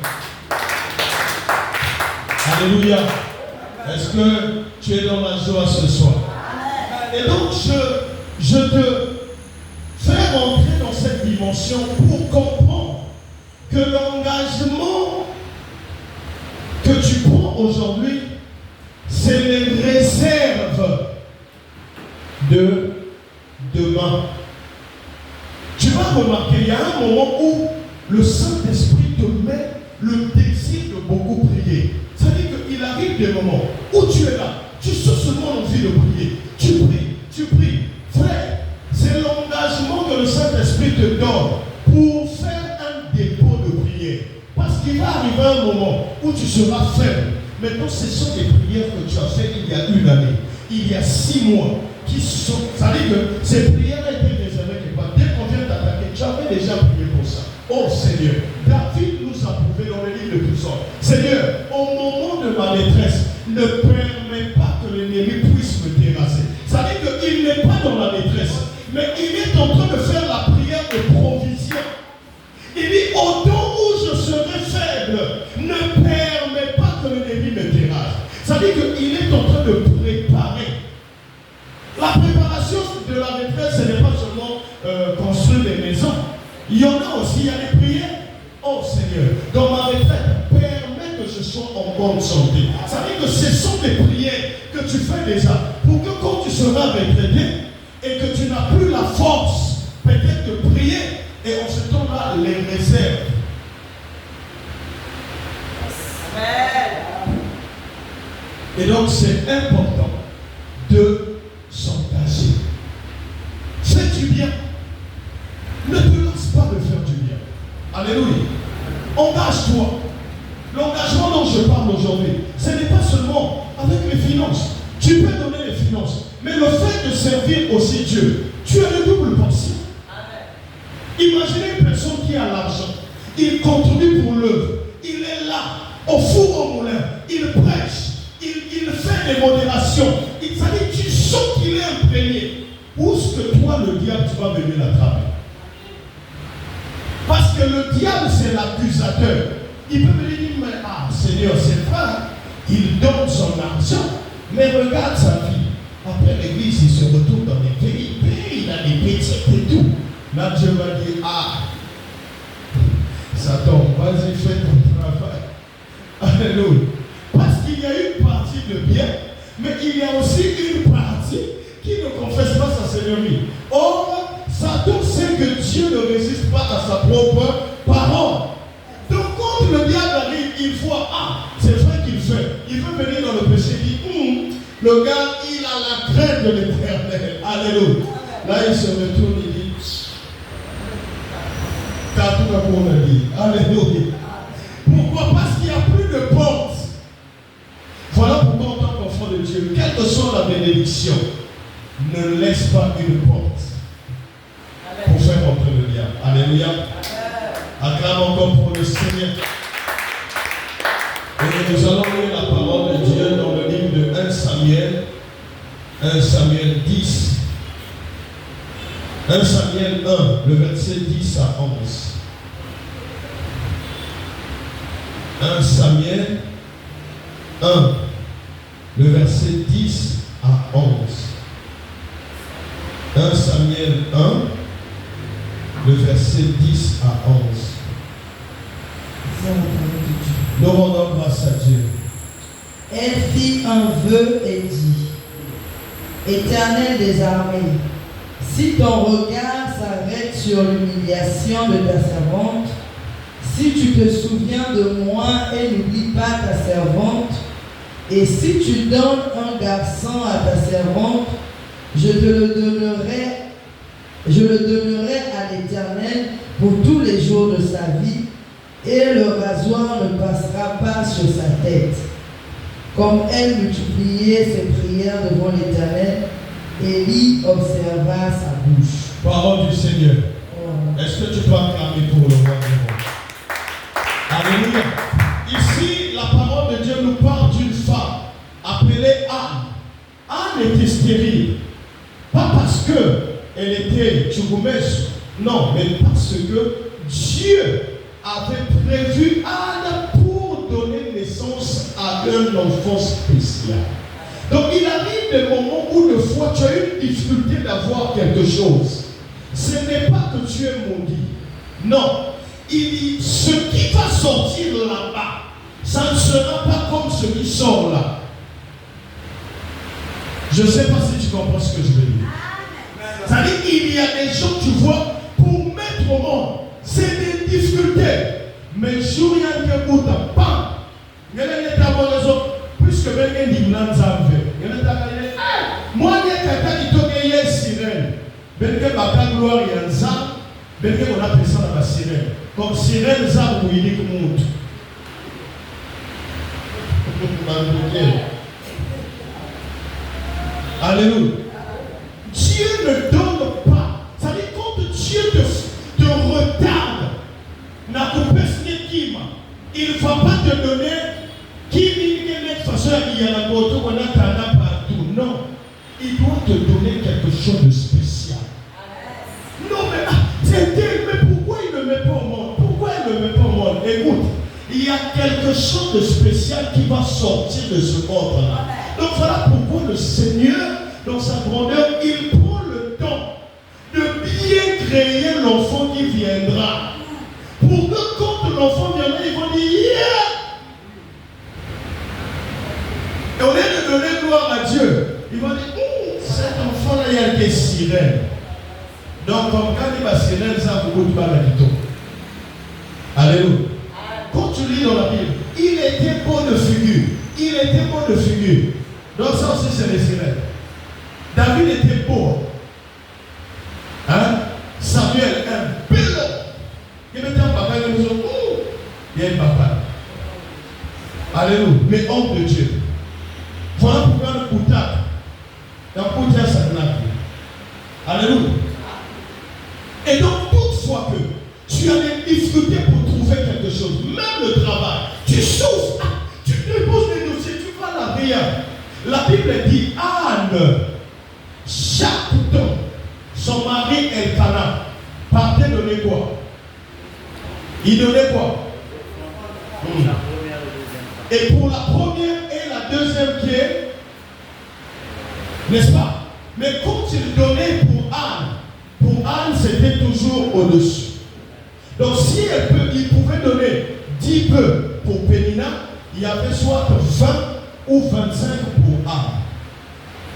Alléluia. Est-ce que tu es dans la joie ce soir? Et donc je te fais rentrer dans cette dimension pour comprendre que l'engagement que tu prends aujourd'hui, c'est les réserves de demain. Tu vas remarquer, il y a un moment où le Saint-Esprit te met le désir de beaucoup prier. C'est-à-dire qu'il arrive des moments où tu es là, tu sens seulement l'envie de prier. Tu pries. Frère, c'est l'engagement que le Saint-Esprit te donne pour faire un dépôt de prière. Parce qu'il va arriver un moment où tu seras faible. Maintenant, ce sont des prières que tu as faites il y a 1 année, il y a 6 mois, qui sont. Ça veut dire que ces prières ont été réservées quelque part. Dès qu'on vient t'attaquer, tu avais déjà prié pour ça. Oh Seigneur, David nous a prouvé dans le livre de Psaumes. Seigneur, au moment de ma détresse, ne permets pas que l'ennemi puisse me terrasser. Ça veut dire qu'il n'est pas dans la détresse, mais il est en train de faire la prière de provision. Il dit, au temps où je serai faible, ne permets pas que l'ennemi me terrasse. Ça veut dire qu'il est en train de préparer. La préparation de la détresse, ce n'est pas seulement construire des maisons. Il y en a aussi, il y a des prières. Oh Seigneur, dans ma retraite, permets que je sois en bonne santé. Ça veut dire que ce sont des prières que tu fais déjà pour que quand tu seras retraité et que tu n'as plus la force peut-être de prier, et en ce temps-là, les réserves. Et donc c'est important de s'engager. Fais du bien. Ne te lasse pas de faire du bien. Alléluia. Engage-toi. L'engagement dont je parle aujourd'hui, ce n'est pas seulement avec les finances. Tu peux donner les finances, mais le fait de servir aussi Dieu, tu as le double portion. Imaginez une personne qui a l'argent, il contribue pour l'œuvre, il est là, au four au moulin, il prêche, il fait des modérations, ça dit tu sens qu'il est imprégné. Où est-ce que toi, le diable, tu vas venir l'attraper? Parce que le diable, c'est l'accusateur. Il peut me dire, mais ah, Seigneur, c'est vrai, il donne son argent, mais regarde sa vie. Après l'église, il se retrouve dans les pays, il a des petits et tout. Là, Dieu va dire, ah, Satan, vas-y, fais ton travail. Alléluia. Parce qu'il y a une partie de bien, mais il y a aussi une partie qui ne confesse pas sa seigneurie. Or, Satan sait que Dieu ne résiste pas à sa propre parole. Donc, quand le diable arrive, il voit, ah, c'est vrai qu'il fait. Il veut venir dans le péché, il dit, le gars, il a la crainte de l'Éternel. Alléluia. Là, il se retourne, il dit, t'as tout à pour me dire. Alléluia. Pourquoi? Parce qu'il n'y a plus de porte. Voilà pourquoi, en tant qu'enfant de Dieu, quelle que soit la bénédiction, ne laisse pas une porte pour faire entrer le diable. Alléluia. Acclame encore pour le Seigneur. Et nous allons lire la parole de Dieu dans le livre de 1 Samuel 10. 1 Samuel 1, le verset 10 à 11. 1 Samuel 1, le verset 10 à 11. 1 Samuel 1, le verset 10 à 11. Nous rendons grâce à Dieu. Elle fit un vœu et dit, Éternel des armées, si ton regard s'arrête sur l'humiliation de ta servante, si tu te souviens de moi et n'oublie pas ta servante, et si tu donnes un garçon à ta servante, je le donnerai à l'Éternel pour tous les jours de sa vie, et le rasoir ne passera pas sur sa tête. Comme elle multipliait ses prières devant l'Éternel, Élie observa sa bouche. Parole du Seigneur. Est-ce que tu peux acclamer pour le roi du monde? Alléluia. Ici, la parole de Dieu nous parle d'une femme appelée Anne. Anne était stérile. Pas parce qu'elle était tchougoumèche, non, mais parce que Dieu avait prévu Anne pour donner naissance à un enfant spécial. Donc il arrive des moments où de fois tu as une difficulté d'avoir quelque chose. Ce n'est pas que tu es maudit. Non. Il dit, ce qui va sortir là-bas, ça ne sera pas comme ce qui sort là. Je ne sais pas si tu comprends ce que je veux dire. C'est-à-dire qu'il y a des gens, tu vois, pour mettre au monde, c'est des difficultés. Mais jour il y a un bout de pain. Il y a des raison, puisque quelqu'un dit non, ça fait. Il y a des moi, il y a quelqu'un qui tourne une sirène. Quelqu'un qui gloire et un zam. Quelqu'un qui appelle ça la sirène. Comme sirène, zam ou il est comme monte. Alléluia. Dieu ne donne pas. Ça dit quand Dieu te retarde, il ne va pas te donner qui de façon il y a la moto qu'on a partout. Non. Il doit te donner quelque chose de spécial. Non mais c'était, mais pourquoi il ne met pas au monde? Pourquoi il ne met pas au monde? Écoute, il y a quelque chose de spécial qui va sortir de ce monde-là. Donc voilà pourquoi le Seigneur, dans sa grandeur, il prend le temps de bien créer l'enfant qui viendra. Pour que quand l'enfant viendra, ils vont dire yeah! Et au lieu de donner gloire à Dieu, ils vont dire cet enfant-là, il y a des sirènes. Donc, comme quand il va sirène, ça vous coûte pas la guitare. Alléluia. Quand tu lis dans la Bible, il était beau de figure. Il était beau de figure. Donc, ça aussi, c'est les sirènes. David était beau. Hein? Samuel, un bel homme. Il mettait un papa, il dit il y a un papa. Alléluia. Mais homme de Dieu. Voilà pourquoi le poutak. Dans le poutak, ça n'a. Alléluia. Et donc, toutefois que tu as des difficultés pour trouver quelque chose, même le travail, tu souffres, tu déposes des dossiers, tu vas là, rien. La Bible dit Anne, chaque temps, son mari Elkana partait donner quoi? Il donnait quoi? Et pour la première et la deuxième qui est, n'est-ce pas? Mais quand il donnait pour Anne c'était toujours au-dessus. Donc si il pouvait donner 10 bœufs pour Pénina, il y avait soit 20 ou 25 pour Anne.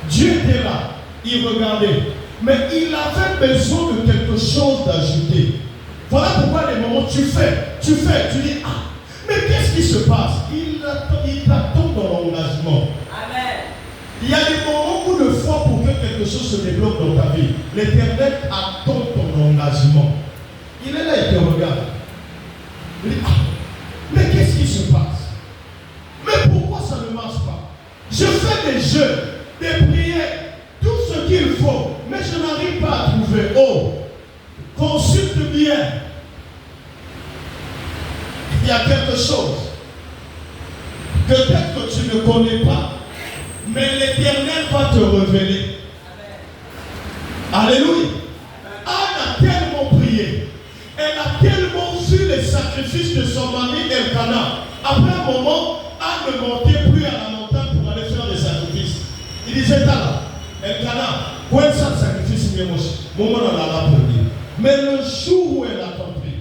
Dieu était là, il regardait, mais il avait besoin de quelque chose d'ajouter. Voilà pourquoi les moments tu dis, ah, mais qu'est-ce qui se passe? Il t'attend dans l'engagement. Amen. Il y a des moments où le foi pour que quelque chose se développe dans ta vie, l'Éternel attend ton engagement. Il est là, il te regarde. Il dit, ah, mais qu'est-ce qui se passe? Mais pourquoi ça ne marche pas? Je fais des jeûnes, des prières, tout ce qu'il faut, mais je n'arrive pas à trouver. Oh, consulte bien. Il y a quelque chose. Peut-être que tu ne connais pas, mais l'Éternel va te révéler. Amen. Alléluia. Anne a tellement prié. Elle a tellement vu les sacrifices de son mari Elkana. Après un moment, Anne ne montait plus à la montagne pour aller faire des sacrifices. Il disait, là, Elkana, où est-ce que sacrifice est mon moment dans la pour dire. Mais le jour où elle a compris,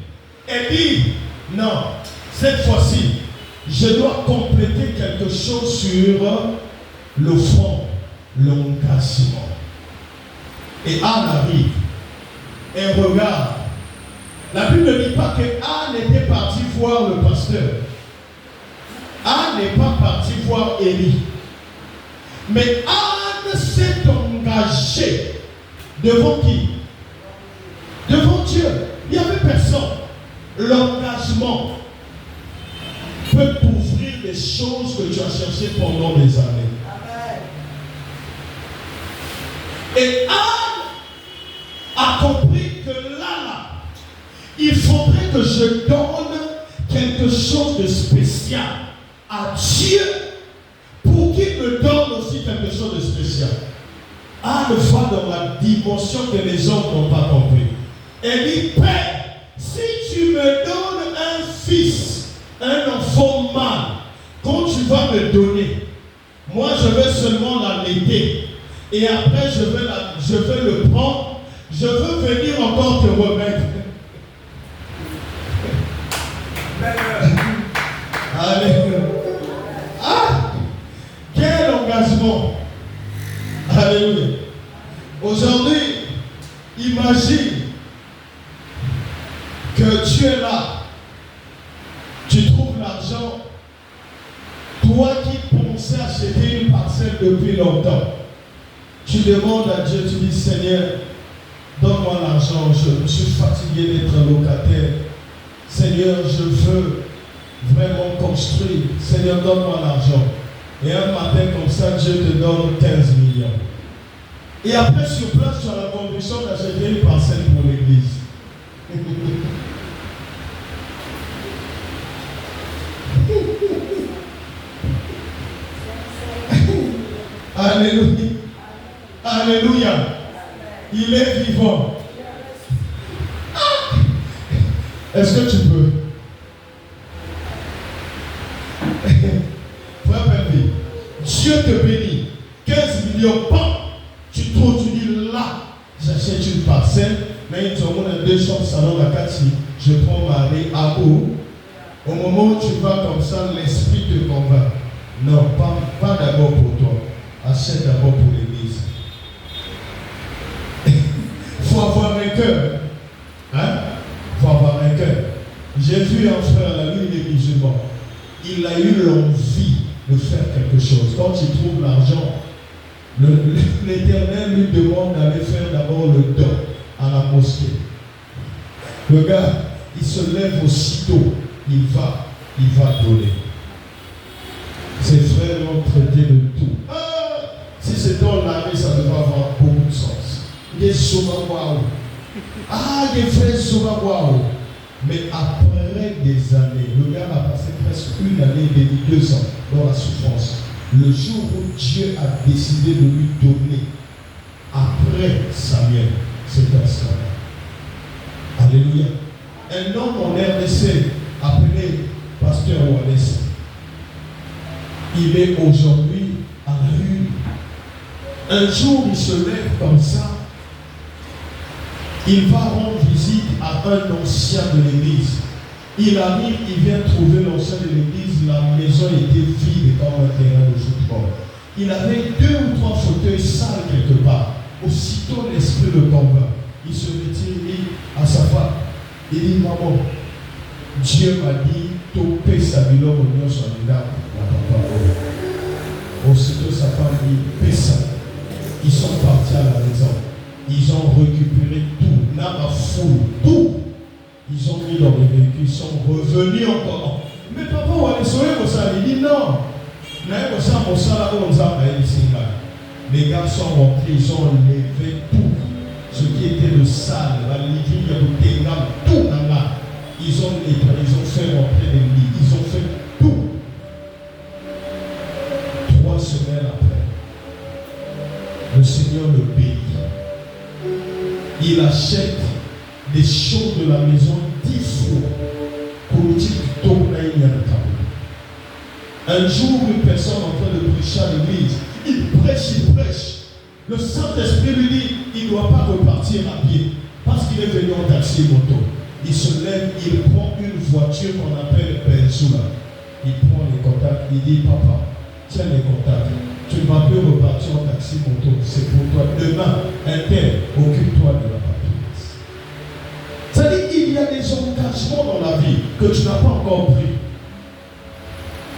elle dit, non, cette fois-ci, je dois compléter quelque chose sur le fond, l'engagement. Et Anne arrive, elle regarde. La Bible ne dit pas que Anne était partie voir le pasteur. Anne n'est pas partie voir Élie. Mais Anne s'est engagée devant qui? Devant Dieu. Il n'y avait personne. L'engagement peut t'ouvrir des choses que tu as cherchées pendant des années. Amen. Et Anne a compris que là, il faudrait que je donne quelque chose de spécial à Dieu pour qu'il me donne aussi quelque chose de spécial. Anne va dans la dimension que les hommes n'ont pas compris. Elle dit, Père, si tu me donnes un fils, un enfant mâle, quand tu vas me donner, moi je vais seulement l'allaiter. Et après je vais le prendre, je veux venir encore te remettre. Alléluia. Ah, quel engagement. Alléluia. Aujourd'hui, imagine que tu es là, tu trouves l'argent, toi qui pensais acheter une parcelle depuis longtemps, tu demandes à Dieu, tu dis, Seigneur, donne-moi l'argent, je suis fatigué d'être locataire. Seigneur, je veux vraiment construire. Seigneur, donne-moi l'argent. Et un matin comme ça, Dieu te donne 15 millions. Et après, sur place, tu as la conviction d'acheter une parcelle pour l'église. Alléluia. Alléluia. Il est vivant. Est-ce que tu peux? Frère Pervé, Dieu te bénit. 15 millions, pas. Tu trouves, tu dis là, j'achète une parcelle, mais tu as deux chambres, salon, la 4, je prends ma ré à eau. Au moment où tu vas comme ça, l'esprit te convainc. Non, pas d'abord pour toi. Achète d'abord pour l'église. Il faut avoir un cœur. Hein? Il faut avoir un cœur. J'ai vu un frère, la lui, il est musulman. Il a eu l'envie de faire quelque chose. Quand il trouve l'argent, l'Éternel lui demande d'aller faire d'abord le don à la mosquée. Le gars, il se lève aussitôt, il va donner. Ses frères l'ont traité de tout. Si c'était en armée, ça devrait avoir beaucoup de sens. Il est souvent. Ah, il est frère souvent. Mais après des années, le gars a passé presque une année et demie, 2 ans dans la souffrance. Le jour où Dieu a décidé de lui donner, après Samuel, c'est un scandale. Alléluia. un homme en RDC appelé Pasteur Wallace. Il est aujourd'hui à la une. Un jour, il se lève comme ça. Il va rendre visite à un ancien de l'église. Il arrive, il vient trouver l'ancien de l'église. La maison était vide comme un terrain de football. Il avait 2 ou 3 fauteuils sales quelque part. Aussitôt, l'esprit le convainc. Il se retire, il dit à sa femme, il dit, maman, Dieu m'a dit, topé sa bilon au nion sur les dames, la papa. Aussitôt, sa femme dit, paie ça. Ils sont partis à la maison. Ils ont récupéré tout, l'âme à foule, tout. Ils ont mis dans les véhicules, ils sont revenus encore. Mais papa, on va les sauver pour ça. Il dit non. Les gars sont rentrés, ils ont levé tout. Ce qui était le sale, la living, tout là. Ils ont nettoyé, ils ont fait rentrer les lits, ils ont fait tout. 3 semaines après, le Seigneur le bénit. Il achète des choses de la maison 10 fois pour le titre du top. Un jour, une personne en train de prêcher à l'église, il prêche. Le Saint-Esprit lui dit, il ne doit pas repartir à pied parce qu'il est venu en taxi moto. Il se lève, il prend une voiture qu'on appelle Benzula. Il prend les contacts, il dit, papa, tiens les contacts. Tu ne vas plus repartir en taxi moto, c'est pour toi. Demain, occupe-toi de la paperasse. C'est-à-dire qu'il y a des engagements dans la vie que tu n'as pas encore pris.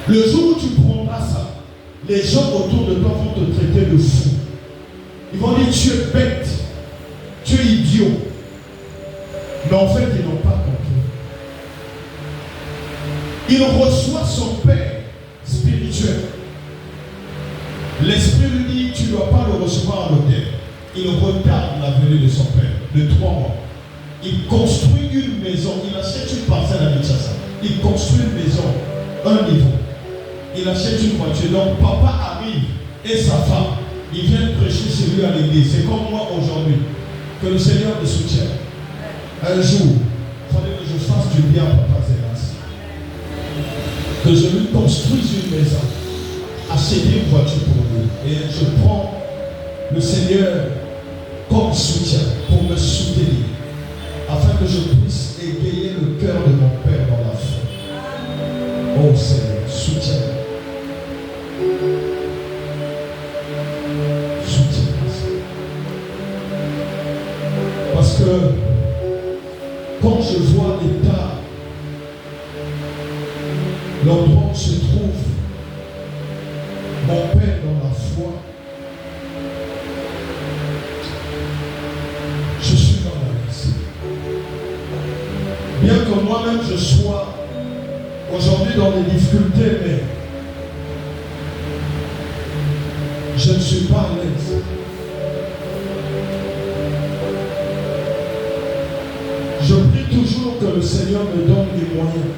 Le jour où tu prendras ça, les gens autour de toi vont te traiter de fou. Ils vont dire, tu es bête, tu es idiot. Mais en fait, ils n'ont pas compris. Il reçoit son père spirituel. L'esprit lui dit, tu ne dois pas le recevoir à l'hôtel. Il retarde la venue de son père de 3 mois. Il construit une maison, il achète une parcelle à Kinshasa. Il construit une maison, un niveau. Il achète une voiture. Donc papa arrive et sa femme, ils viennent prêcher chez lui à l'église. C'est comme moi aujourd'hui. Que le Seigneur me soutienne. Un jour, il fallait que je fasse du bien à papa Zélas. Que je lui construise une maison. Acheter une voiture pour lui. Et je prends le Seigneur comme soutien pour me soutenir. Afin que je puisse égayer le cœur de mon Père dans la foi. Oh Seigneur, soutiens. Parce que quand je vois l'état, l'endroit où se trouve mon Père dans la foi, je suis dans la laisse. Bien que moi-même je sois aujourd'hui dans des difficultés, mais je ne suis pas à l'aise. Je prie toujours que le Seigneur me donne les moyens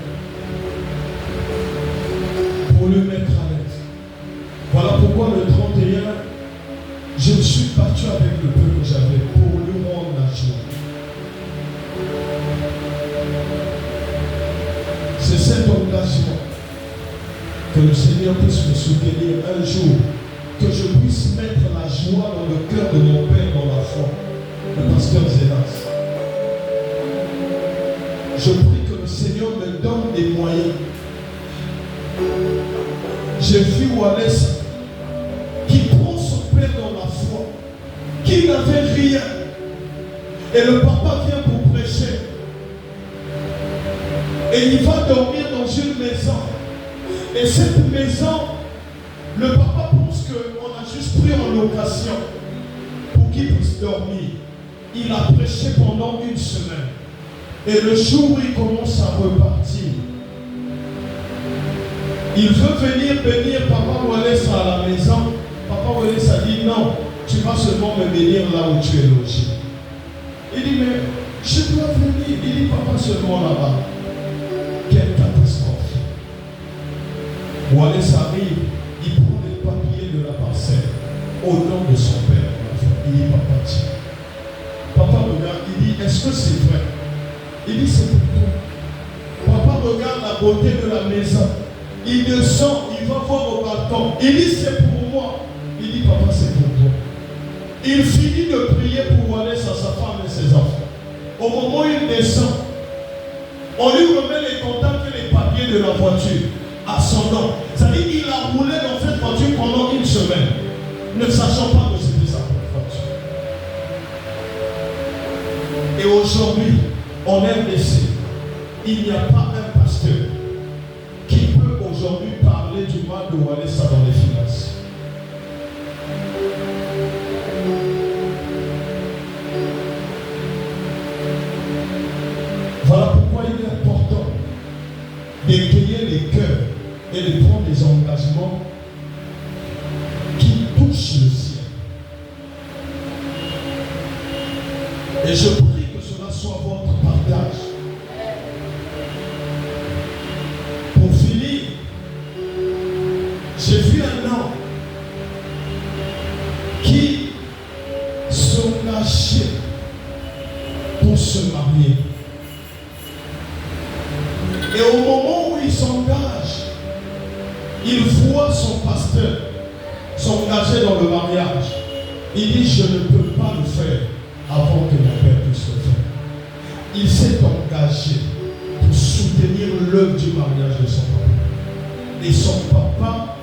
pour le mettre à l'aise. Voilà pourquoi le 31, je me suis battu avec le peu que j'avais pour lui rendre la joie. C'est cet engagement que le Seigneur puisse me soutenir un jour, que je puisse mettre la joie dans le cœur de mon Père dans la foi, le pasteur Zélas. Je prie que le Seigneur me donne des moyens. J'ai vu Wallace qui prend son père dans la foi, qui n'avait rien. Et le papa vient pour prêcher. Et il va dormir dans une maison. Et cette maison, le papa pense qu'on a juste pris en location pour qu'il puisse dormir. Il a prêché pendant 1 semaine. Et le jour où il commence à repartir, il veut venir bénir Papa Wallace à la maison. Papa Wallace a dit non, tu vas seulement me bénir là où tu es logé. Il dit mais je dois venir. Il dit papa seulement là-bas. Quelle catastrophe. Wallace arrive, il prend les papiers de la parcelle au nom de son père. Il dit papa tiens. Papa regarde, il dit est-ce que c'est vrai? Il dit c'est pour toi. Papa regarde la beauté de la maison. Il descend, il va voir au balcon. Il dit c'est pour moi. Il dit papa c'est pour toi. Il finit de prier pour aller à sa femme et ses enfants. Au moment où il descend, on lui remet les contacts et les papiers de la voiture à son nom. C'est-à-dire qu'il a roulé dans cette voiture pendant une semaine, ne sachant pas que c'était sa propre voiture. Et aujourd'hui, en RDC, il n'y a pas un pasteur qui peut aujourd'hui parler du mal de Walesa dans les finances. Voilà pourquoi il est important d'égayer les cœurs et de prendre des engagements qui touchent le ciel. Et je prie que cela soit votre partage. Pour finir, j'ai vu un homme qui s'engageait pour se marier. Et au moment où il s'engage, il voit son pasteur s'engager dans le mariage. Il dit, je ne peux pas le faire avant que mon père puisse le faire. Il s'est engagé pour soutenir l'œuvre du mariage de son papa. Et son papa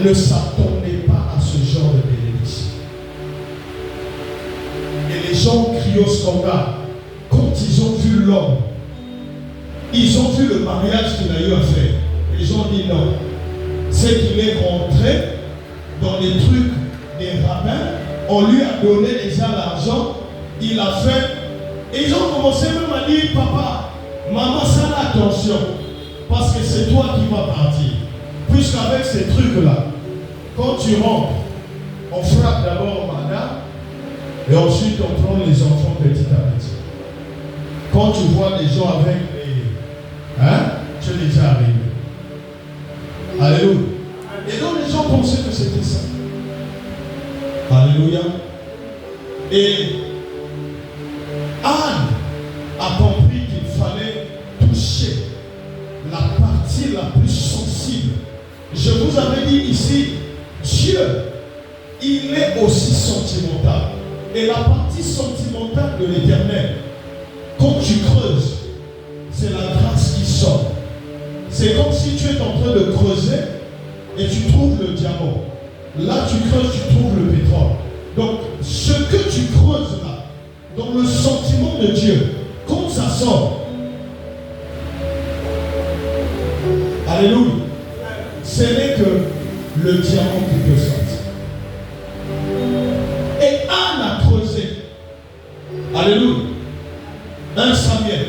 ne s'attendait pas à ce genre de bénédiction. Et les gens crient au scandale quand ils ont vu l'homme. Ils ont vu le mariage qu'il a eu à faire. Ils ont dit non. C'est qu'il est rentré dans les trucs des rabbins. On lui a donné déjà l'argent. Il a fait. Et ils ont commencé même à dire, papa, maman, ça attention. Parce que c'est toi qui vas partir. Puisqu'avec ces trucs-là, quand tu rentres, on frappe d'abord madame. Et ensuite on prend les enfants petit à petit. Quand tu vois les gens avec les... tu es déjà arrivé. Alléluia. Et donc les gens pensaient que c'était ça. Alléluia. Et Anne a compris qu'il fallait toucher la partie la plus sensible. Je vous avais dit ici, Dieu, il est aussi sentimental. Et la partie sentimentale de l'Éternel, quand tu creuses, c'est la grâce qui sort. C'est comme si tu es en train de creuser et tu trouves le diamant. Là, tu creuses, tu trouves le pétrole. Donc, ce que tu creuses là, dans le sentiment de Dieu, quand ça sort, alléluia, ce n'est que le diamant qui peut sortir. Et Anne a creusé. Alléluia. 1 Samuel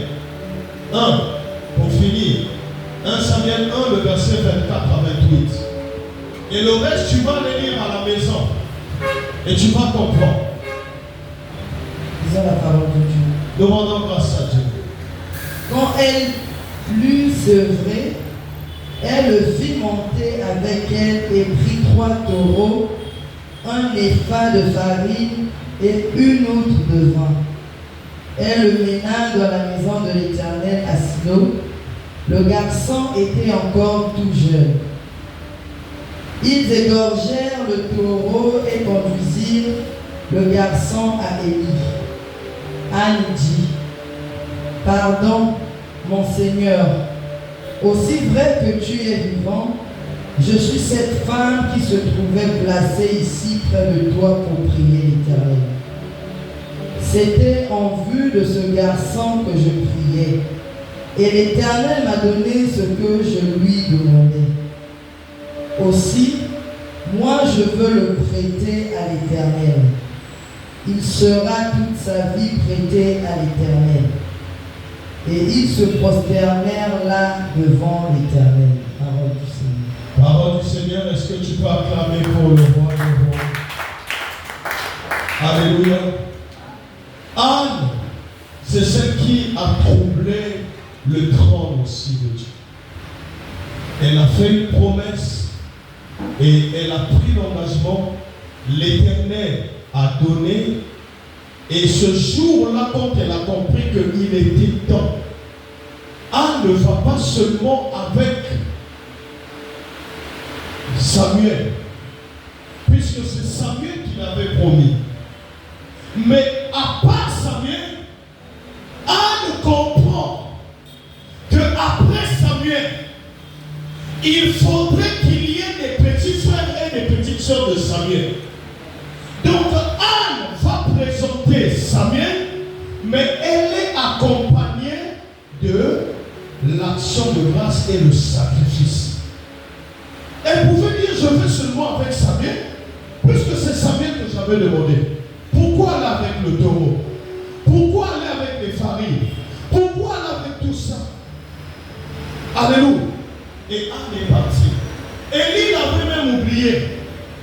1, pour finir. 1 Samuel 1, le verset 24 à 28. Et le reste, tu vas le lire à la maison. Et tu vas comprendre. Disons la parole de Dieu. Demandons grâce à Dieu. Quand elle plut sevrée, elle le fit monter avec elle et prit 3 taureaux, un épha de farine et une outre de vin. Elle le mena dans la maison de l'Éternel à Silo. Le garçon était encore tout jeune. Ils égorgèrent le taureau et conduisirent le garçon à Élie. Anne dit, « Pardon, mon Seigneur, aussi vrai que tu es vivant, je suis cette femme qui se trouvait placée ici près de toi pour prier l'Éternel. C'était en vue de ce garçon que je priais, et l'Éternel m'a donné ce que je lui demandais. Aussi, moi je veux le prêter à l'Éternel. Il sera toute sa vie prêté à l'Éternel. » Et ils se prosternèrent là devant l'Éternel. Parole du Seigneur. Parole du Seigneur, est-ce que tu peux acclamer pour le roi des rois? Alléluia. Anne, c'est celle qui a troublé le trône aussi de Dieu. Elle a fait une promesse et elle a pris l'engagement. L'Éternel a donné Et ce jour-là, quand elle a compris qu'il était temps, Anne ne va pas seulement avec Samuel, puisque c'est Samuel qui l'avait promis. Mais à part Samuel, Anne comprend qu'après Samuel, il faudrait qu'il y ait des petits frères et des petites sœurs de Samuel. Donc Anne va présenter Samuel, mais elle est accompagnée de l'action de grâce et le sacrifice. Elle pouvait dire, je vais seulement avec Samuel, puisque c'est Samuel que j'avais demandé. Pourquoi aller avec le taureau? Pourquoi aller avec les farines? Pourquoi aller avec tout ça? Alléluia. Et Anne est partie. Élie l'avait même oublié.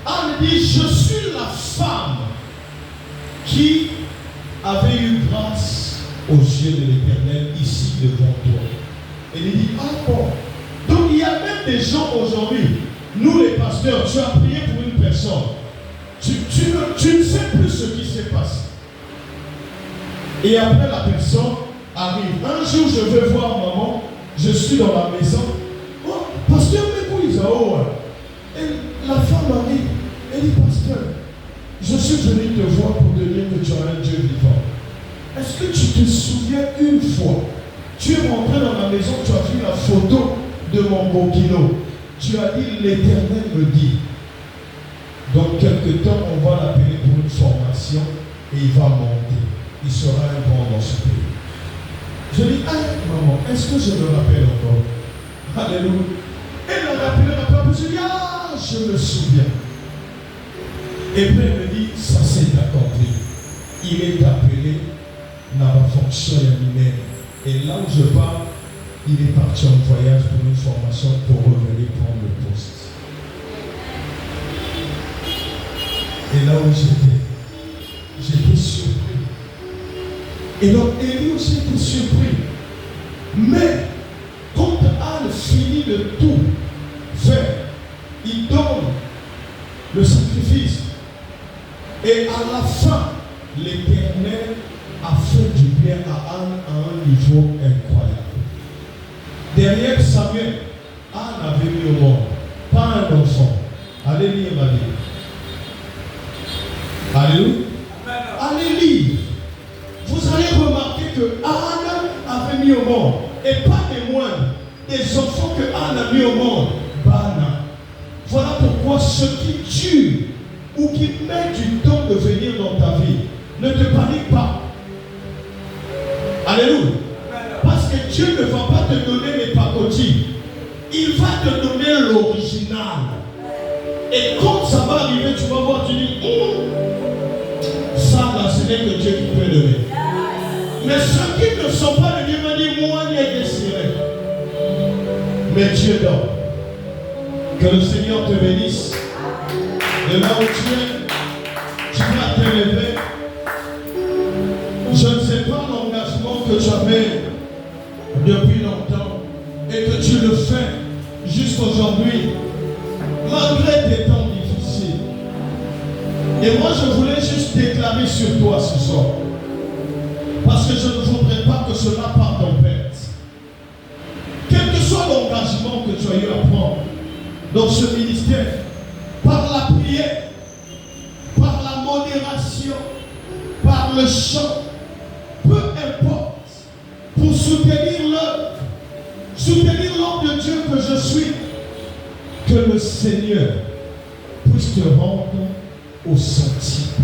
Anne dit, je suis la femme qui avait eu grâce aux yeux de l'Éternel ici devant toi. Et il dit, ah bon. Donc il y a même des gens aujourd'hui, nous les pasteurs, tu as prié pour une personne. Tu ne sais plus ce qui s'est passé. Et après la personne arrive. Un jour je vais voir maman, je suis dans la maison. Oh, pasteur, mais où ils ont? Et la femme arrive. Elle dit, pasteur, je suis venu te voir pour te dire que tu as un Dieu vivant. Est-ce que tu te souviens une fois, tu es rentré dans la maison, tu as vu la photo de mon bokino. Tu as dit, l'Éternel me dit, dans quelque temps, on va l'appeler pour une formation et il va monter. Il sera un grand dans ce pays. Je dis, ah maman, est-ce que je me rappelle encore? Alléluia. Elle m'a rappelé la peur. Je dis, ah, je me souviens. Et puis elle me dit, ça s'est accompli. Il est appelé dans la fonction lumière. Et là où je pars, il est parti en voyage pour une formation pour revenir prendre le poste. Et là où j'étais surpris. Et donc Élie aussi était surpris. Mais quand Anne finit de tout faire, il donne le sacrifice. Et à la fin, l'Éternel a fait du bien à Anne à un niveau incroyable. Derrière Samuel, Anne avait mis au monde, pas un enfant. Allez lire ma Bible. Alléluia. Allez lire. Vous allez remarquer que Anne avait mis au monde, et pas des moindres, des enfants que Anne a mis au monde. Bana. Voilà pourquoi ce qui tue ou qui met du temps de venir dans ta vie, ne te panique pas. Alléluia. Parce que Dieu ne va pas te donner les pacotis. Il va te donner l'original. Et quand ça va arriver, tu vas voir, tu dis, ça là, ce n'est que Dieu qui peut donner. Mais ceux qui ne sont pas de Dieu vont dire, moi, il est désiré. Mais Dieu donne. Que le Seigneur te bénisse. De là où tu vas te lever. Je ne sais pas l'engagement que tu avais depuis longtemps et que tu le fais jusqu'aujourd'hui, malgré des temps difficiles. Et moi, je voulais juste déclarer sur toi ce soir, parce que je ne voudrais pas que cela parte en perte. Quel que soit l'engagement que tu as eu à prendre dans ce ministère, par la prière, par la modération, par le chant, peu importe, pour soutenir l'homme de Dieu que je suis, que le Seigneur puisse te rendre au centime.